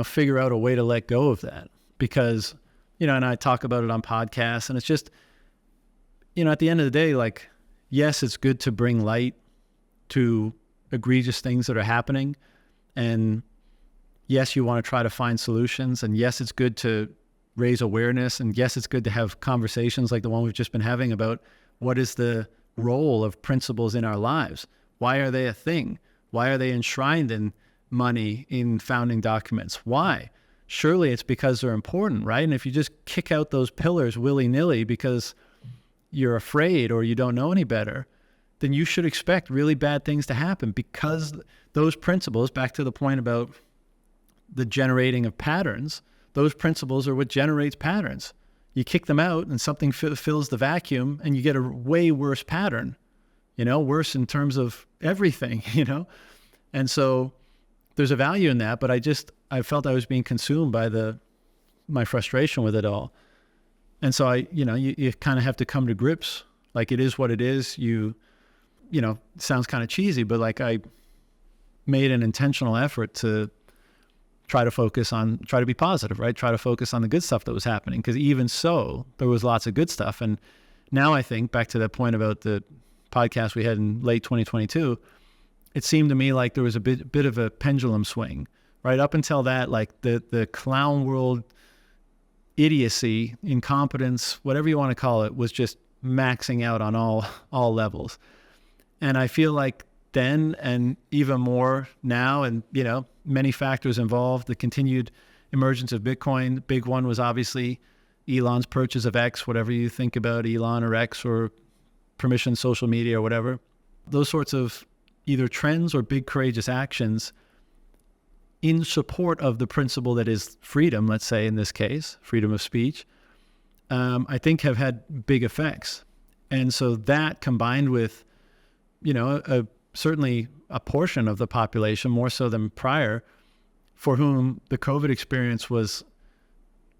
figure out a way to let go of that, because, and I talk about it on podcasts, and it's just, at the end of the day, like, yes, it's good to bring light to egregious things that are happening. And yes, you want to try to find solutions. And yes, it's good to raise awareness. And yes, it's good to have conversations like the one we've just been having about what is the role of principles in our lives? Why are they a thing? Why are they enshrined in money, in founding documents? Why? Surely it's because they're important, right? And if you just kick out those pillars willy-nilly because you're afraid or you don't know any better, then you should expect really bad things to happen, because those principles, back to the point about the generating of patterns, those principles are what generates patterns. You kick them out and something fills the vacuum and you get a way worse pattern, worse in terms of everything, And so there's a value in that, but I felt I was being consumed by my frustration with it all. And so you kind of have to come to grips. Like, it is what it is. It sounds kind of cheesy, but like, I made an intentional effort to try to be positive, right? Try to focus on the good stuff that was happening. Because even so, there was lots of good stuff. And now I think back to that point about the podcast we had in late 2022, it seemed to me like there was a bit of a pendulum swing, right? Up until that, like the clown world idiocy, incompetence, whatever you want to call it, was just maxing out on all levels. And I feel like then, and even more now, and many factors involved, the continued emergence of Bitcoin. The big one was obviously Elon's purchase of X, whatever you think about Elon or X or permission social media or whatever. Those sorts of either trends or big courageous actions in support of the principle that is freedom, let's say in this case, freedom of speech, I think have had big effects. And so that, combined with, certainly a portion of the population, more so than prior, for whom the COVID experience was,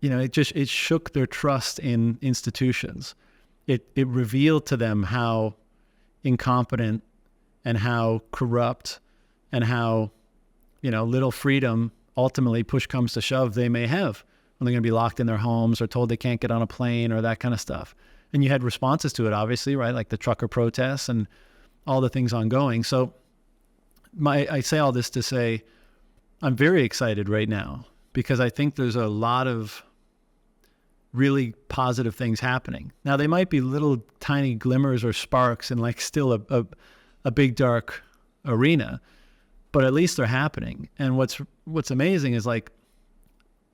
it shook their trust in institutions. It revealed to them how incompetent and how corrupt and how, little freedom, ultimately, push comes to shove, they may have when they're going to be locked in their homes or told they can't get on a plane or that kind of stuff. And you had responses to it, obviously, right? Like the trucker protests and all the things ongoing. So I say all this to say I'm very excited right now, because I think there's a lot of really positive things happening. Now, they might be little tiny glimmers or sparks in like still a big dark arena, but at least they're happening. And what's amazing is, like,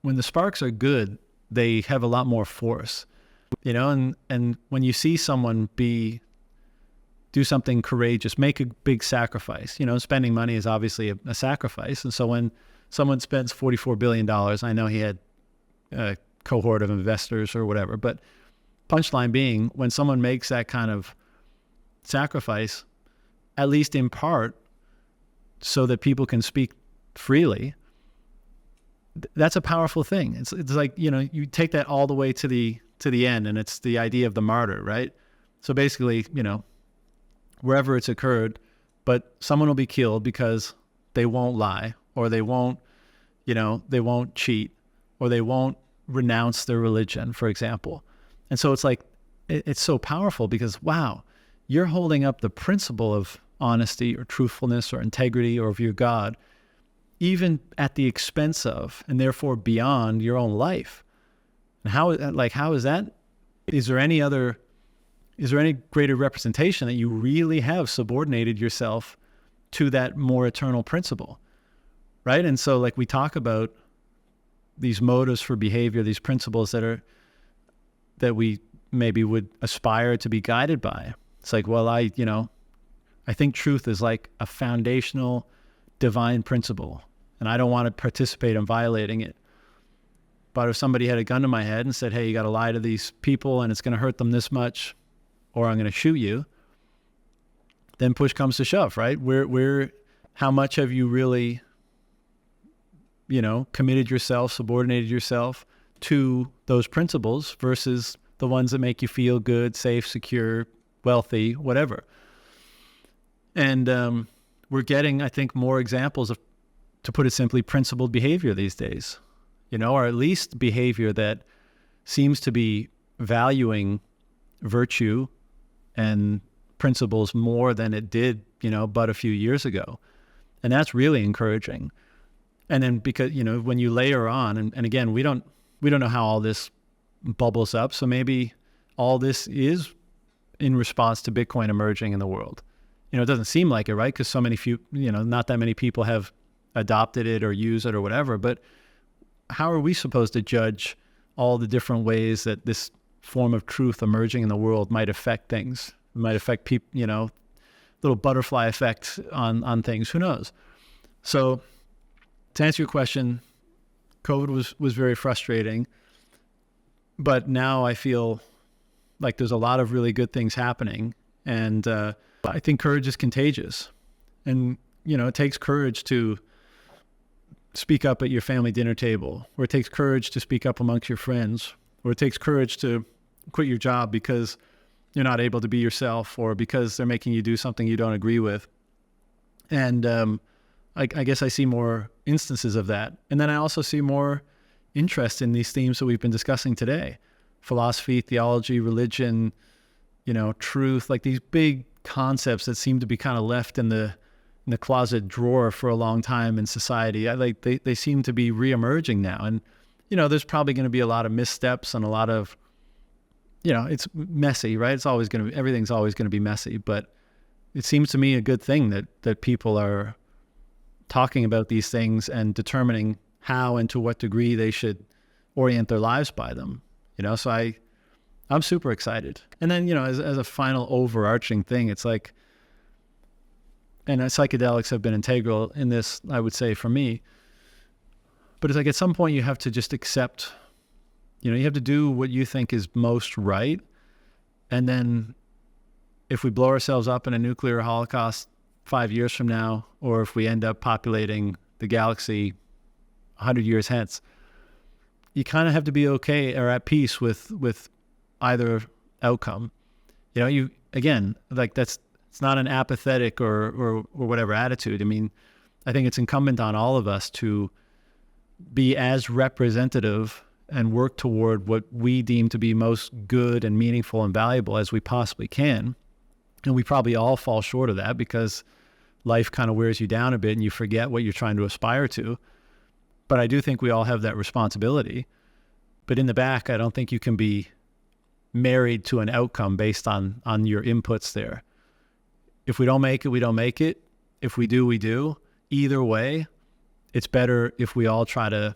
when the sparks are good, they have a lot more force, and when you see someone do something courageous, make a big sacrifice, spending money is obviously a sacrifice. And so when someone spends $44 billion, I know he had a cohort of investors or whatever, but punchline being, when someone makes that kind of sacrifice, at least in part, so that people can speak freely, that's a powerful thing. It's like, you take that all the way to the end, and it's the idea of the martyr, right? So basically, wherever it's occurred, but someone will be killed because they won't lie, or they won't cheat, or they won't renounce their religion, for example. And so it's like, it's so powerful, because, wow, you're holding up the principle of honesty or truthfulness or integrity or of your God, even at the expense of, and therefore beyond, your own life. And how is that? Is there any greater representation that you really have subordinated yourself to that more eternal principle, right? And so, like, we talk about these motives for behavior, these principles that we maybe would aspire to be guided by. It's like, well, I I think truth is like a foundational divine principle, and I don't want to participate in violating it. But if somebody had a gun to my head and said, hey, you got to lie to these people and it's going to hurt them this much, or I'm going to shoot you, then push comes to shove, right? How much have you really, committed yourself, subordinated yourself to those principles versus the ones that make you feel good, safe, secure, wealthy, whatever. And we're getting, I think, more examples of, to put it simply, principled behavior these days, or at least behavior that seems to be valuing virtue and principles more than it did, but a few years ago. And that's really encouraging. And then because, when you layer on, and again, we don't know how all this bubbles up. So maybe all this is in response to Bitcoin emerging in the world. It doesn't seem like it, right? Because not that many people have adopted it or use it or whatever. But how are we supposed to judge all the different ways that this form of truth emerging in the world might affect things? It might affect people, little butterfly effect on things. Who knows? So to answer your question, COVID was very frustrating. But now I feel like there's a lot of really good things happening. And I think courage is contagious. And, it takes courage to speak up at your family dinner table, or it takes courage to speak up amongst your friends, or it takes courage to quit your job because you're not able to be yourself, or because they're making you do something you don't agree with. And I guess I see more instances of that. And then I also see more interest in these themes that we've been discussing today: philosophy, theology, religion, truth, like these big concepts that seem to be kind of left in the closet drawer for a long time in society. They seem to be reemerging now. And, there's probably going to be a lot of missteps and a lot of, it's messy, right? Everything's always going to be messy, but it seems to me a good thing that people are talking about these things and determining how and to what degree they should orient their lives by them, so I'm super excited. And then, as a final overarching thing, it's like, and psychedelics have been integral in this, I would say, for me, but it's like at some point you have to just accept, you have to do what you think is most right. And then if we blow ourselves up in a nuclear holocaust 5 years from now, or if we end up populating the galaxy 100 years hence, you kind of have to be okay or at peace with either outcome. It's not an apathetic or whatever attitude. I mean, I think it's incumbent on all of us to be as representative and work toward what we deem to be most good and meaningful and valuable as we possibly can. And we probably all fall short of that because life kind of wears you down a bit and you forget what you're trying to aspire to. But I do think we all have that responsibility. But in the back, I don't think you can be married to an outcome based on your inputs there. If we don't make it, we don't make it. If we do, we do. Either way, it's better if we all try to,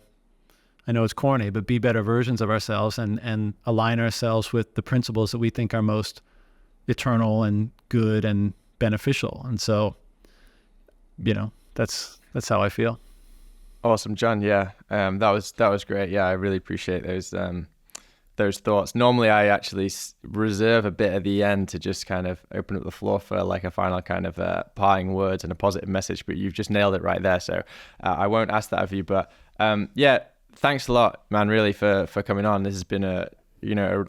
I know it's corny, but be better versions of ourselves and align ourselves with the principles that we think are most eternal and good and beneficial. And so, that's how I feel. Awesome, John. Yeah, that was great. Yeah, I really appreciate those thoughts. Normally, I actually reserve a bit at the end to just kind of open up the floor for like a final kind of parting words and a positive message. But you've just nailed it right there. So I won't ask that of you. But thanks a lot, man. Really for coming on. This has been an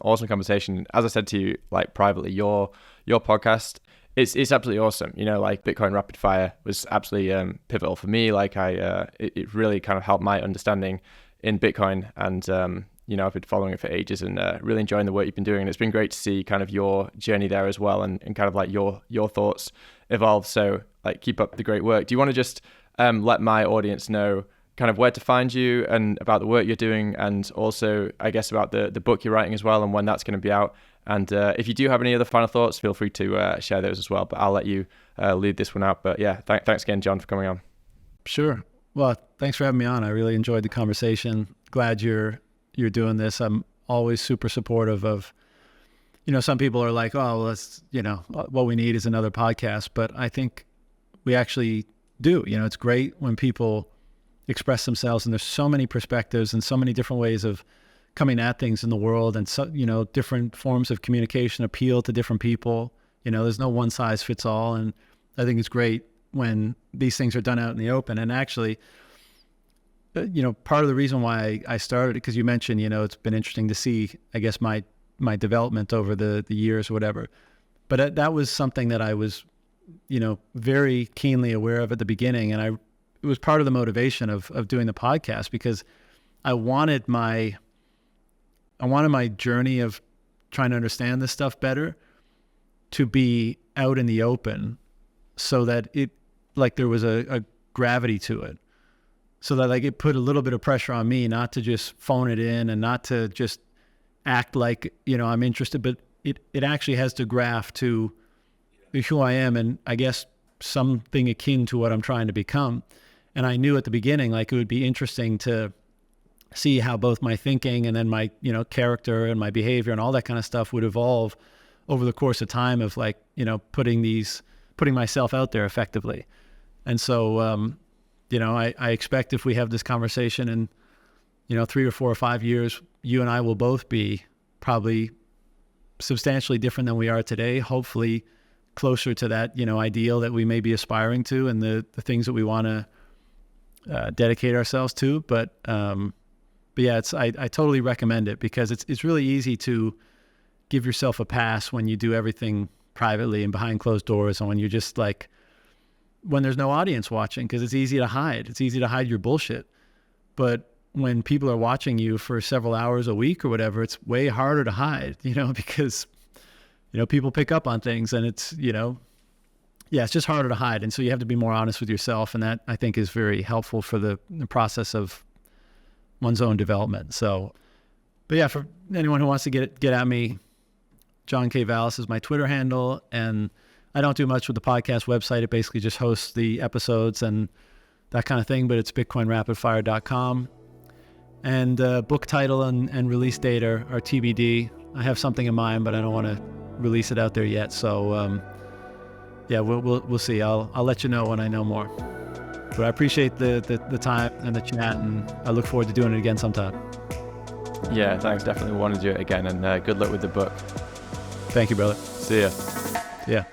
awesome conversation. As I said to you, like privately, your podcast. It's absolutely awesome. Like Bitcoin Rapid Fire was absolutely pivotal for me. Like it really kind of helped my understanding in Bitcoin, and I've been following it for ages and really enjoying the work you've been doing. And it's been great to see kind of your journey there as well, and kind of like your thoughts evolve. So like keep up the great work. Do you want to just let my audience know kind of where to find you and about the work you're doing, and also I guess about the book you're writing as well and when that's going to be out? And if you do have any other final thoughts, feel free to share those as well. But I'll let you lead this one out. But yeah, thanks again, John, for coming on. Sure. Well, thanks for having me on. I really enjoyed the conversation. Glad you're doing this. I'm always super supportive of, some people are like, oh, let's, what we need is another podcast. But I think we actually do. It's great when people express themselves, and there's so many perspectives and so many different ways of coming at things in the world, and so, different forms of communication appeal to different people. There's no one size fits all. And I think it's great when these things are done out in the open. And actually, part of the reason why I started, because you mentioned, it's been interesting to see, I guess, my development over the years or whatever. But that was something that I was, very keenly aware of at the beginning. And it was part of the motivation of doing the podcast, because I wanted my journey of trying to understand this stuff better to be out in the open, so that it, like, there was a gravity to it, so that, like, it put a little bit of pressure on me not to just phone it in and not to just act like, I'm interested, but it actually has to graft to who I am, and I guess something akin to what I'm trying to become. And I knew at the beginning, like, it would be interesting to see how both my thinking and then my, character and my behavior and all that kind of stuff would evolve over the course of time of, like, putting myself out there effectively. And so, I expect if we have this conversation in, 3 or 4 or 5 years, you and I will both be probably substantially different than we are today, hopefully closer to that, ideal that we may be aspiring to, and the things that we want to dedicate ourselves to. But yeah, I totally recommend it, because it's really easy to give yourself a pass when you do everything privately and behind closed doors, and when you're just, like, when there's no audience watching, because it's easy to hide. It's easy to hide your bullshit. But when people are watching you for several hours a week or whatever, it's way harder to hide, because, people pick up on things, and it's, it's just harder to hide. And so you have to be more honest with yourself. And that, I think, is very helpful for the process of one's own development. So, but yeah, for anyone who wants to get at me, John K. Vallis is my Twitter handle. And I don't do much with the podcast website. It basically just hosts the episodes and that kind of thing, but it's bitcoinrapidfire.com. And book title and release date are TBD. I have something in mind, but I don't want to release it out there yet. So yeah, we'll see. I'll let you know when I know more. But I appreciate the time and the chat, and I look forward to doing it again sometime. Yeah, thanks. Definitely want to do it again, and good luck with the book. Thank you, brother. See ya. Yeah.